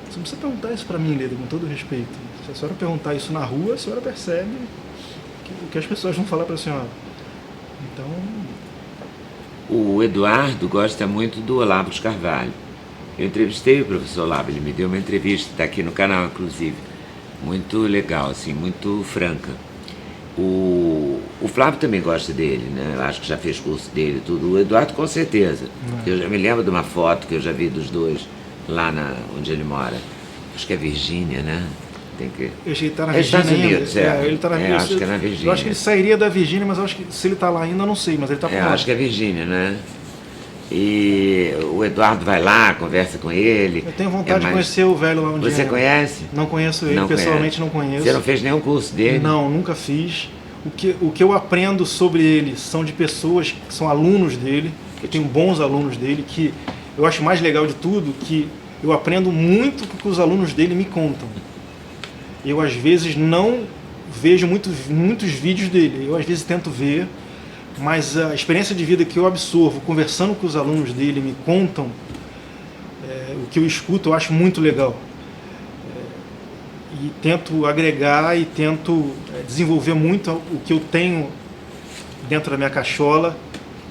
Você não precisa perguntar isso para mim, Leda, com todo respeito. Se a senhora perguntar isso na rua, a senhora percebe o que as pessoas vão falar para a senhora. Então... O Eduardo gosta muito do Olavo de Carvalho. Eu entrevistei o professor Olavo, ele me deu uma entrevista, está aqui no canal, inclusive. Muito legal, assim, muito franca. O Flávio também gosta dele, né? Eu acho que já fez curso dele e tudo. O Eduardo, com certeza. Eu já me lembro de uma foto que eu já vi dos dois lá onde ele mora. Acho que é Virgínia, né? Ele está na Virgínia. Estados Unidos, ele está na Virgínia. Acho que é na Virgínia. Eu acho que ele sairia da Virgínia, mas eu acho que se ele está lá ainda, eu não sei, mas ele está por lá. Acho que é Virgínia, né? E o Eduardo vai lá, conversa com ele. Eu tenho vontade de conhecer o velho lá um dia. Você conhece? Não conheço ele, Não pessoalmente conhece. não conheço. Você não fez nenhum curso dele? Não, nunca fiz. O que eu aprendo sobre ele são de pessoas que são alunos dele, eu tenho bons alunos dele, que eu acho mais legal de tudo, que eu aprendo muito com o que os alunos dele me contam. Eu às vezes não vejo muitos vídeos dele, eu às vezes tento ver, mas a experiência de vida que eu absorvo conversando com os alunos dele me contam, o que eu escuto eu acho muito legal. E tento agregar e tento desenvolver muito o que eu tenho dentro da minha cachola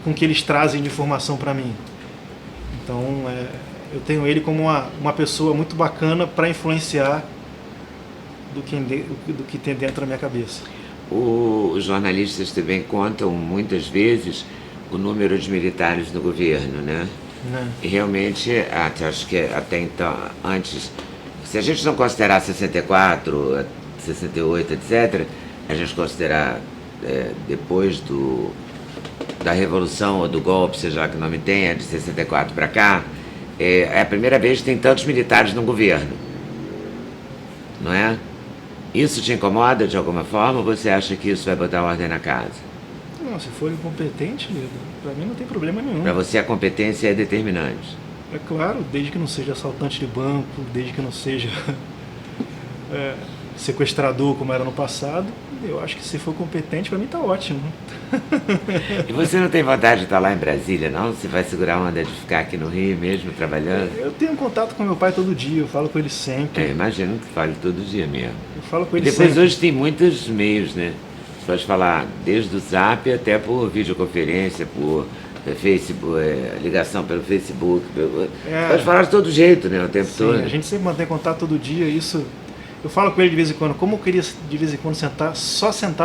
com o que eles trazem de informação para mim. Então eu tenho ele como uma pessoa muito bacana para influenciar do que tem dentro da minha cabeça. Os jornalistas também contam muitas vezes o número de militares no governo, né? E realmente, acho que até então, antes, se a gente não considerar 64, 68, etc., a gente considerar depois da Revolução ou do golpe, seja lá que nome tenha, de 64 para cá, é a primeira vez que tem tantos militares no governo, não é? Isso te incomoda de alguma forma ou você acha que isso vai botar ordem na casa? Não, se for incompetente, para mim não tem problema nenhum. Para você a competência é determinante? É claro, desde que não seja assaltante de banco, desde que não seja sequestrador como era no passado, eu acho que se for competente, para mim tá ótimo. E você não tem vontade de estar lá em Brasília, não? Você vai segurar a onda de ficar aqui no Rio mesmo, trabalhando? Eu tenho contato com meu pai todo dia, eu falo com ele sempre. Imagino que fale todo dia mesmo. Eu falo com ele depois sempre. Hoje tem muitos meios, né? Você pode falar desde o Zap até por videoconferência, por Facebook, ligação pelo Facebook. Pode falar de todo jeito, né? O tempo todo. A gente sempre mantém contato todo dia, isso. Eu falo com ele de vez em quando, como eu queria de vez em quando sentar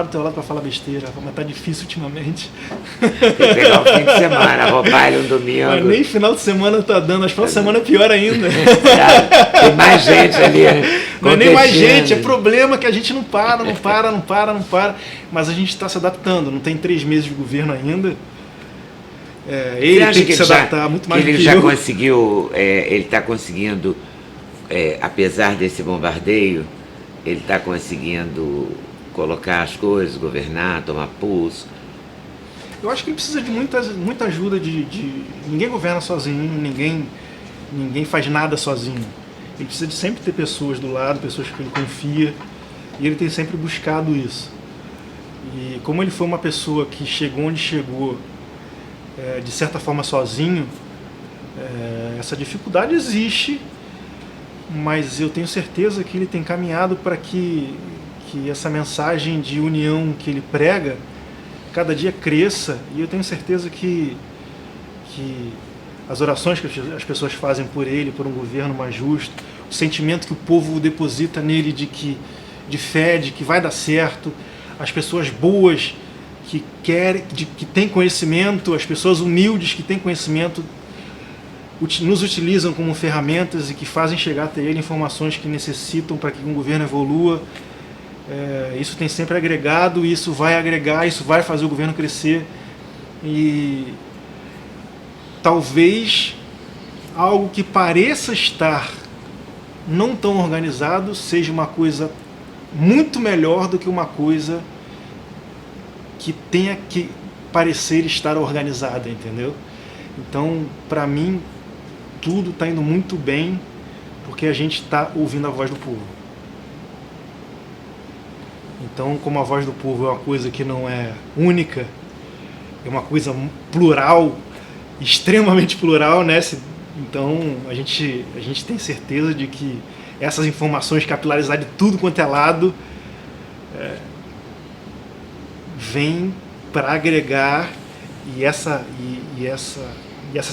do teu lado para falar besteira, mas tá difícil ultimamente. Tem que pegar o fim de semana, roubar ele um domingo. Mas nem final de semana tá dando, as final de semana é pior ainda. Tem mais gente ali. Não é nem mais gente, é problema que a gente não para. Mas a gente está se adaptando, não tem 3 meses de governo ainda. Ele tem que se adaptar muito mais do que ele já eu. conseguiu, ele está conseguindo, apesar desse bombardeio, ele está conseguindo colocar as coisas, governar, tomar pulso. Eu acho que ele precisa de muita ajuda ninguém governa sozinho, ninguém faz nada sozinho. Ele precisa de sempre ter pessoas do lado, pessoas que ele confia, e ele tem sempre buscado isso. E como ele foi uma pessoa que chegou onde chegou, de certa forma sozinho, essa dificuldade existe, mas eu tenho certeza que ele tem caminhado para que essa mensagem de união que ele prega cada dia cresça, e eu tenho certeza que as orações que as pessoas fazem por ele, por um governo mais justo, o sentimento que o povo deposita nele de fé, de que vai dar certo, as pessoas boas que têm conhecimento, as pessoas humildes que têm conhecimento, nos utilizam como ferramentas e que fazem chegar até ele informações que necessitam para que um governo evolua. Isso tem sempre agregado, isso vai agregar, isso vai fazer o governo crescer. E talvez algo que pareça estar não tão organizado seja uma coisa muito melhor do que uma coisa que tenha que parecer estar organizada, entendeu? Então, para mim, tudo está indo muito bem porque a gente está ouvindo a voz do povo. Então, como a voz do povo é uma coisa que não é única, é uma coisa plural, extremamente plural, né? Então, a gente tem certeza de que essas informações capilarizadas de tudo quanto é lado vêm para agregar e essas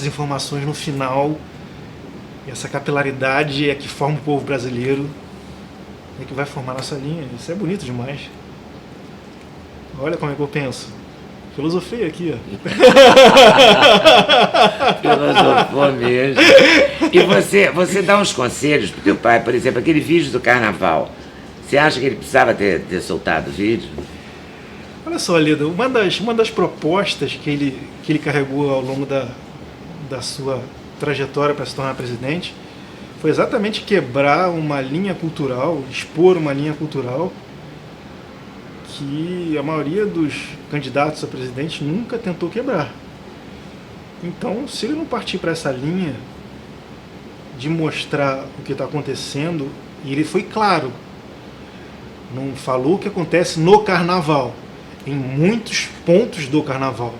informações no final, essa capilaridade é que forma o povo brasileiro, é que vai formar nossa linha. Isso é bonito demais. Olha como é que eu penso. Filosofia aqui, ó. Filosofou mesmo. E você dá uns conselhos pro teu pai, por exemplo, aquele vídeo do carnaval. Você acha que ele precisava ter soltado o vídeo? Olha só, Lida, uma das propostas que ele carregou ao longo da da sua trajetória para se tornar presidente, foi exatamente quebrar uma linha cultural, expor uma linha cultural que a maioria dos candidatos a presidente nunca tentou quebrar. Então, se ele não partir para essa linha de mostrar o que está acontecendo, e ele foi claro, não falou o que acontece no carnaval, em muitos pontos do carnaval.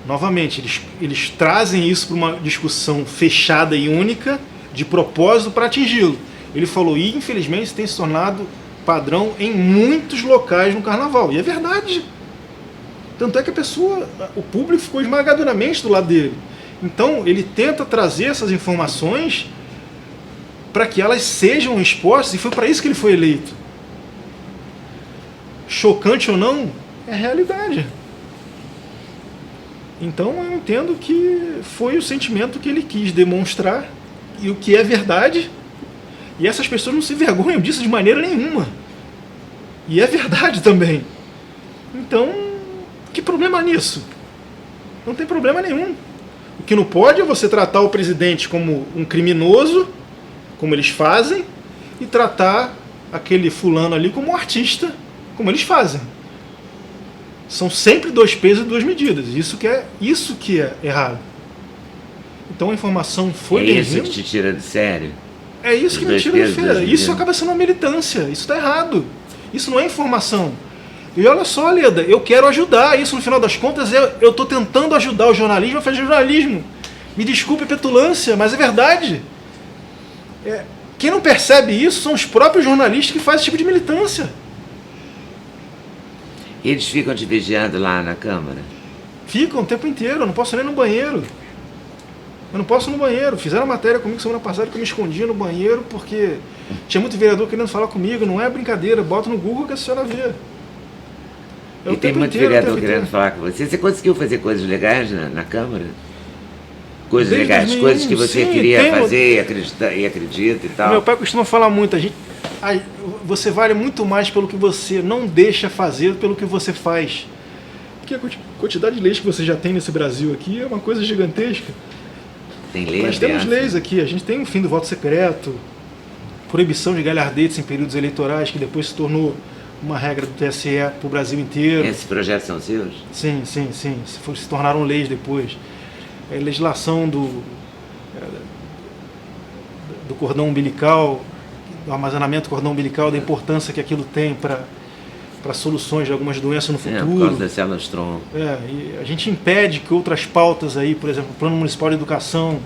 Novamente, eles trazem isso para uma discussão fechada e única, de propósito para atingi-lo. Ele falou, e infelizmente isso tem se tornado padrão em muitos locais no carnaval. E é verdade. Tanto é que o público ficou esmagadoramente do lado dele. Então, ele tenta trazer essas informações para que elas sejam expostas, e foi para isso que ele foi eleito. Chocante ou não, é realidade. Então, eu entendo que foi o sentimento que ele quis demonstrar, e o que é verdade, e essas pessoas não se envergonham disso de maneira nenhuma. E é verdade também. Então, que problema nisso? Não tem problema nenhum. O que não pode é você tratar o presidente como um criminoso, como eles fazem, e tratar aquele fulano ali como um artista, como eles fazem. São sempre dois pesos e duas medidas. Isso que é errado. Então a informação foi bem-vinda. É isso que te tira de sério? É isso que me tira de feira. Isso acaba sendo uma militância. Isso está errado. Isso não é informação. E olha só, Leda, eu quero ajudar. Isso, no final das contas, eu estou tentando ajudar o jornalismo a fazer jornalismo. Me desculpe a petulância, mas é verdade. Quem não percebe isso são os próprios jornalistas que fazem esse tipo de militância. Eles ficam te vigiando lá na Câmara? Ficam o tempo inteiro. Eu não posso nem ir no banheiro. Eu não posso ir no banheiro. Fizeram matéria comigo semana passada que eu me escondia no banheiro porque tinha muito vereador querendo falar comigo. Não é brincadeira. Bota no Google que a senhora vê. E tem muito vereador querendo falar com você. Você conseguiu fazer coisas legais na Câmara? Coisas Desde legais, 2001, coisas que você sim, queria fazer e acredita e tal. Meu pai costuma falar muito, você vale muito mais pelo que você não deixa fazer pelo que você faz. Porque a quantidade de leis que você já tem nesse Brasil aqui é uma coisa gigantesca. Tem leis? Nós temos leis aqui, a gente tem o fim do voto secreto, proibição de galhardetes em períodos eleitorais, que depois se tornou uma regra do TSE para o Brasil inteiro. Esses projetos são seus? Sim. Se tornaram leis depois. Legislação do cordão umbilical, do armazenamento do cordão umbilical, da importância que aquilo tem para soluções de algumas doenças no futuro. Por causa das células tronco. E a gente impede que outras pautas aí, por exemplo, o Plano Municipal de Educação,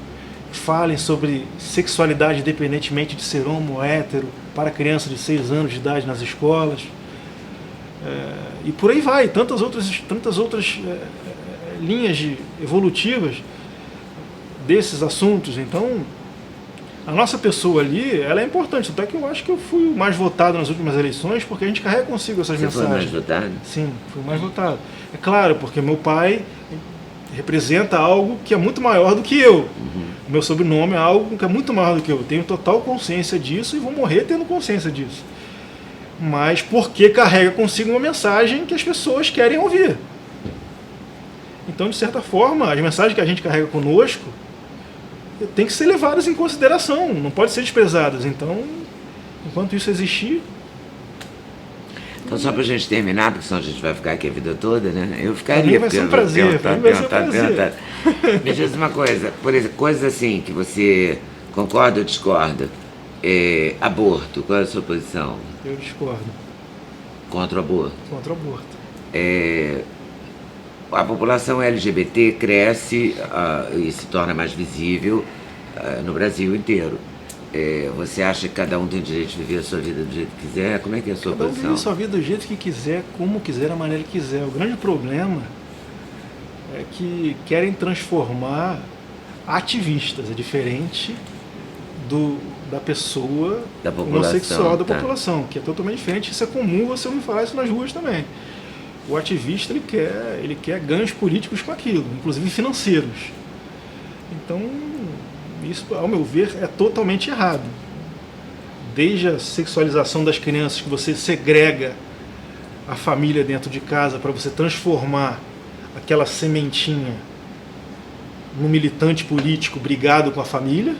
falem sobre sexualidade independentemente de ser homo ou hétero para crianças de 6 anos de idade nas escolas. E por aí vai, tantas outras linhas evolutivas desses assuntos. Então, a nossa pessoa ali, ela é importante. Até que eu acho que eu fui o mais votado nas últimas eleições, porque a gente carrega consigo essas mensagens. Você foi mais votado? Sim, fui o mais votado. É claro, porque meu pai representa algo que é muito maior do que eu. Uhum. Meu sobrenome é algo que é muito maior do que eu. Tenho total consciência disso e vou morrer tendo consciência disso. Mas porque carrega consigo uma mensagem que as pessoas querem ouvir. Então, de certa forma, as mensagens que a gente carrega conosco tem que ser levadas em consideração, não pode ser desprezadas. Então, enquanto isso existir... Então, só pra gente terminar, porque senão a gente vai ficar aqui a vida toda, né? Eu ficaria. Pra mim vai ser um prazer, Me diz uma coisa, por exemplo, coisas assim que você concorda ou discorda. Aborto, qual é a sua posição? Eu discordo. Contra o aborto? Contra o aborto. A população LGBT cresce e se torna mais visível no Brasil inteiro. Você acha que cada um tem direito de viver a sua vida do jeito que quiser? Como é que é a sua posição? Cada um vive a sua vida do jeito que quiser, como quiser, da maneira que quiser. O grande problema é que querem transformar ativistas. É diferente da pessoa homossexual da população, que é totalmente diferente. Isso é comum você ouvir falar isso nas ruas também. O ativista ele quer ganhos políticos com aquilo, inclusive financeiros. Então, isso, ao meu ver, é totalmente errado. Desde a sexualização das crianças, que você segrega a família dentro de casa para você transformar aquela sementinha num militante político brigado com a família,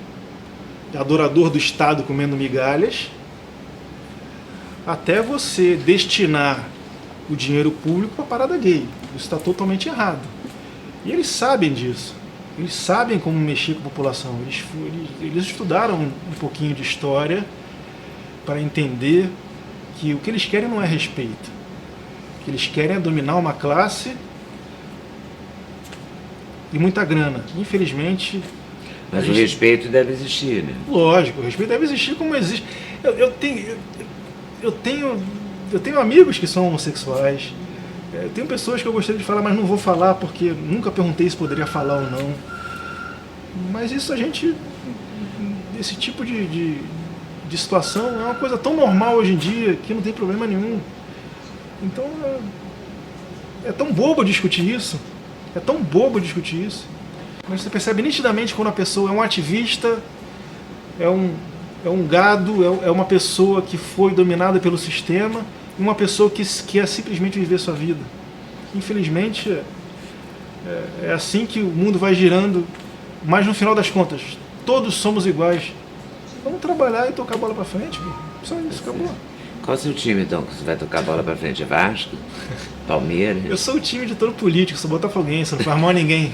adorador do Estado comendo migalhas, até você destinar o dinheiro público para a parada gay. Isso está totalmente errado. E eles sabem disso. Eles sabem como mexer com a população. Eles estudaram um pouquinho de história para entender que o que eles querem não é respeito. O que eles querem é dominar uma classe e muita grana. Infelizmente... Mas o respeito deve existir, né? Lógico, o respeito deve existir como existe. Eu tenho amigos que são homossexuais. Eu tenho pessoas que eu gostaria de falar, mas não vou falar porque nunca perguntei se poderia falar ou não. Mas isso esse tipo de situação é uma coisa tão normal hoje em dia que não tem problema nenhum. Então é tão bobo discutir isso. É tão bobo discutir isso. Mas você percebe nitidamente quando a pessoa é um ativista, é um gado, é uma pessoa que foi dominada pelo sistema, e uma pessoa que quer simplesmente viver sua vida. Infelizmente, é assim que o mundo vai girando, mas no final das contas, todos somos iguais. Vamos trabalhar e tocar a bola pra frente, só isso, acabou. Qual é o seu time, então, que você vai tocar a bola pra frente? É Vasco? Palmeiras? Eu sou o time de todo político, sou botafoguense, não faz mal a ninguém.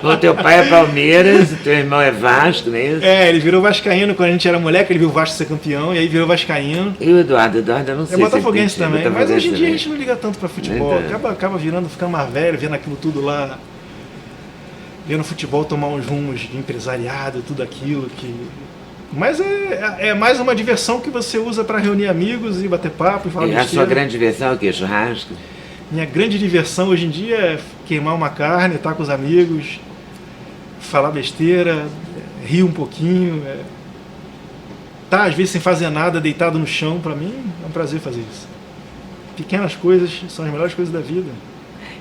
Bom, teu pai é Palmeiras, teu irmão é Vasco, não é isso? É, ele virou vascaíno quando a gente era moleque, ele viu o Vasco ser campeão, e aí virou vascaíno. E o Eduardo? Eduardo, eu não sei. É botafoguense se ele tem também, mas hoje em dia a também. gente não liga tanto pra futebol, Então. acaba virando, ficando mais velho, vendo aquilo tudo lá, vendo o futebol tomar uns rumos de empresariado, tudo aquilo que... Mas é mais uma diversão que você usa para reunir amigos e bater papo e falar E a besteira. sua grande diversão é o quê? Churrasco? Minha grande diversão hoje em dia é queimar uma carne, estar com os amigos, falar besteira, rir um pouquinho. Tá, às vezes sem fazer nada, deitado no chão, para mim é um prazer fazer isso. Pequenas coisas são as melhores coisas da vida.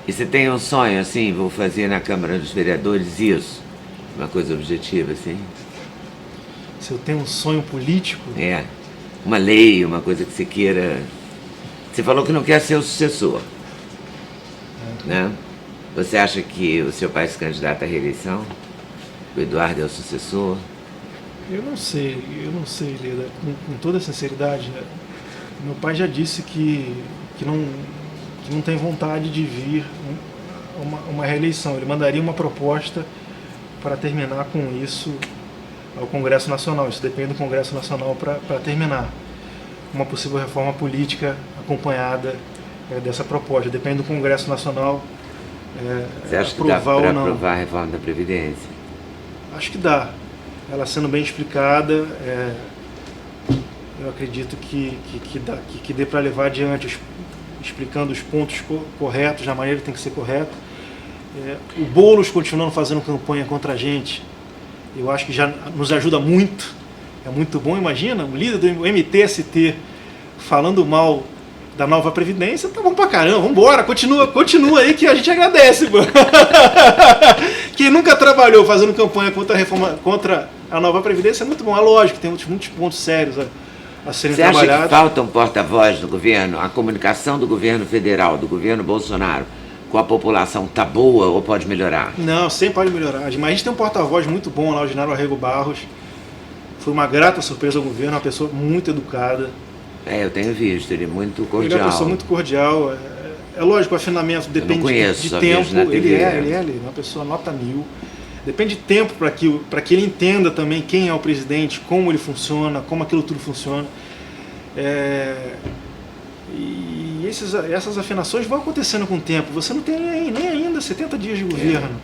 E você tem um sonho, assim, vou fazer na Câmara dos Vereadores isso? Uma coisa objetiva, assim? Se eu tenho um sonho político... É, uma lei, uma coisa que você queira... Você falou que não quer ser o sucessor, né? Você acha que o seu pai se candidata à reeleição? O Eduardo é o sucessor? Eu não sei, Leda, com toda sinceridade, né? Meu pai já disse que não tem vontade de vir uma reeleição. Ele mandaria uma proposta para terminar com isso ao Congresso Nacional. Isso depende do Congresso Nacional para terminar. Uma possível reforma política acompanhada dessa proposta. Depende do Congresso Nacional Você acha que dá aprovar para ou não. aprovar a reforma da Previdência? Acho que dá. Ela sendo bem explicada, eu acredito que dê para levar adiante, explicando os pontos corretos, da maneira que tem que ser correto. O Boulos continuando fazendo campanha contra a gente, eu acho que já nos ajuda muito. É muito bom, imagina, o líder do MTST falando mal da nova Previdência, tá bom pra caramba, vambora, continua aí que a gente agradece, pô. Quem nunca trabalhou fazendo campanha contra a reforma, contra a nova Previdência, é muito bom, é lógico, tem muitos pontos sérios a serem Você acha trabalhados. que falta um porta-voz do governo? A comunicação do governo federal, do governo Bolsonaro, com a população tá boa ou pode melhorar? Não, sempre pode melhorar, mas a gente tem um porta-voz muito bom lá, o Genaro Arrego Barros, foi uma grata surpresa ao governo, uma pessoa muito educada. Eu tenho visto, ele é muito cordial. Ele é uma pessoa muito cordial. É lógico, o afinamento depende de tempo. Ele é uma pessoa nota 1000. Depende de tempo para que ele entenda também quem é o presidente, como ele funciona, como aquilo tudo funciona. E essas afinações vão acontecendo com o tempo. Você não tem nem ainda 70 dias de governo.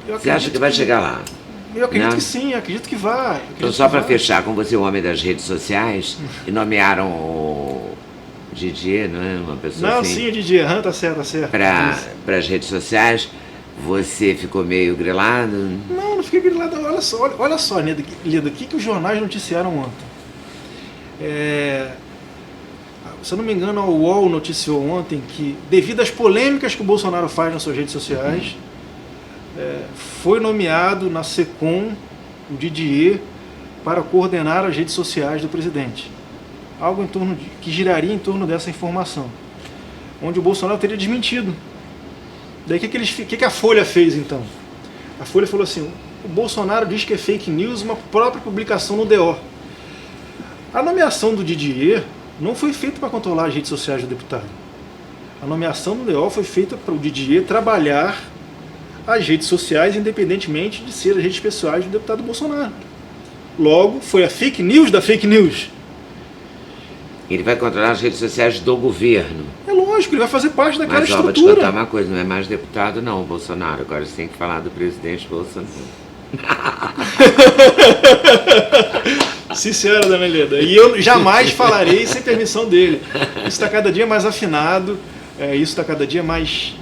Você acha que vai chegar lá? Eu acredito Não? que sim, acredito que vá. Então, só para fechar com você, o homem das redes sociais, e nomearam o Didier, não é? Uma pessoa Não, assim, sim, o Didier, tá certo. para as redes sociais. Você ficou meio grilado? Não fiquei grilado. Olha só, Leda, o que os jornais noticiaram ontem? Se eu não me engano, a UOL noticiou ontem que, devido às polêmicas que o Bolsonaro faz nas suas redes sociais, foi nomeado na SECOM o Didier para coordenar as redes sociais do presidente. Algo que giraria em torno dessa informação, onde o Bolsonaro teria desmentido Daí o que a Folha fez então? A Folha falou assim, o Bolsonaro diz que é fake news uma própria publicação no DO. A nomeação do Didier não foi feita para controlar as redes sociais do deputado. A nomeação do DO foi feita para o Didier trabalhar as redes sociais, independentemente de ser as redes pessoais do deputado Bolsonaro. Logo, foi a fake news da fake news. Ele vai controlar as redes sociais do governo. É lógico, ele vai fazer parte daquela Mas, ó, vou te estrutura. contar uma coisa, não é mais deputado não, o Bolsonaro. Agora você tem que falar do presidente Bolsonaro. Sim, senhora, dona Helena. E eu jamais falarei sem permissão dele. Isso está cada dia mais afinado, isso está cada dia mais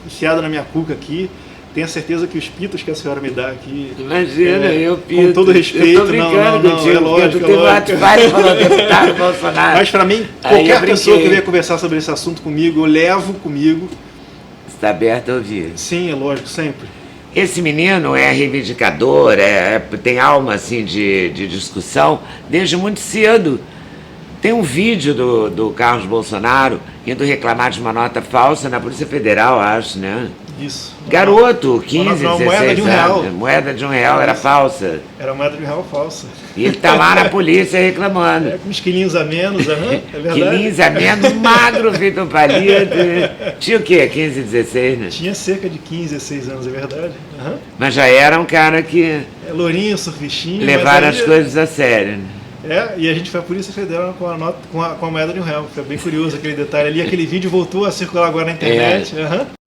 enfiado na minha cuca aqui. Tenho a certeza que os pitos que a senhora me dá aqui... Imagina, eu pito. Com todo respeito, eu tô brincando contigo, é lógico, porque tu vai falar deputado Bolsonaro. Mas para mim, Aí qualquer pessoa que venha conversar sobre esse assunto comigo, eu levo comigo. Está aberto a ouvir. Sim, é lógico, sempre. Esse menino é reivindicador, tem alma assim de discussão desde muito cedo. Tem um vídeo do Carlos Bolsonaro indo reclamar de uma nota falsa na Polícia Federal, acho, né? Isso. Garoto, 15, Uma 16 moeda de anos. R$1. Moeda de R$1 era falsa. Era moeda de R$1 falsa. E ele tá lá na polícia reclamando. Com uns quilinhos a menos, é verdade. Quilinhos a menos, magro, feito um palito. Tinha o quê? 15, 16, né? Tinha cerca de 15, 16 anos, é verdade. Mas já era um cara que É lourinho, surfistinho. levaram mas as coisas a sério, né? E a gente foi à Polícia Federal com a moeda de R$1. Foi bem curioso aquele detalhe ali. Aquele vídeo voltou a circular agora na internet.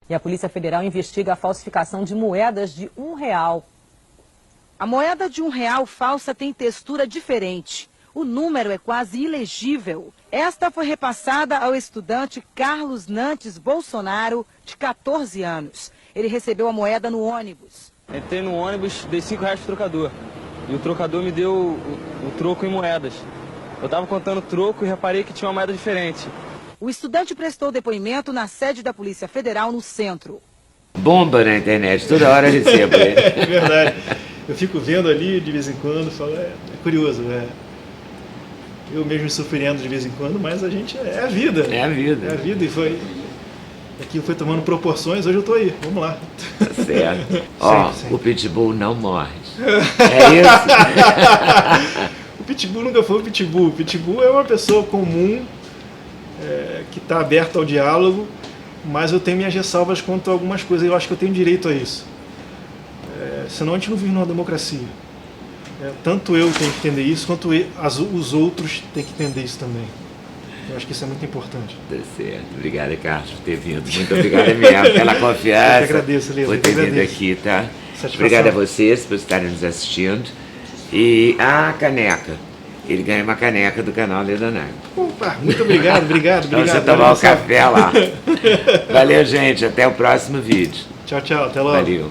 E a Polícia Federal investiga a falsificação de moedas de R$1. A moeda de R$1 falsa tem textura diferente. O número é quase ilegível. Esta foi repassada ao estudante Carlos Nantes Bolsonaro, de 14 anos. Ele recebeu a moeda no ônibus. Entrei no ônibus, dei R$5 pro trocador. E o trocador me deu o troco em moedas. Eu estava contando troco e reparei que tinha uma moeda diferente. O estudante prestou depoimento na sede da Polícia Federal no centro. Bomba na internet, toda hora eu recebo ele. É verdade. Eu fico vendo ali de vez em quando, falo, é curioso, eu mesmo me surpreendo de vez em quando, mas a gente é a vida. É a vida. É a vida e aquilo foi tomando proporções, hoje eu tô aí, vamos lá. Tá certo. Ó, Sempre. o Pitbull não morre. É isso? O Pitbull nunca foi o Pitbull. O Pitbull é uma pessoa comum, que está aberta ao diálogo, mas eu tenho minhas ressalvas quanto a algumas coisas. Eu acho que eu tenho direito a isso. Senão a gente não vive numa democracia. Tanto eu tenho que entender isso, quanto os outros têm que entender isso também. Eu acho que isso é muito importante. Tá certo. Obrigada, Carlos, por ter vindo. Muito obrigada mesmo pela confiança. Eu que agradeço, Lila. Por ter vindo aqui, tá? Satisfação. Obrigada a vocês por estarem nos assistindo. E a caneca. Ele ganha uma caneca do canal Leonardo. Opa, muito obrigado. Pra você tomar o café lá. Valeu, gente. Até o próximo vídeo. Tchau, até logo. Valeu.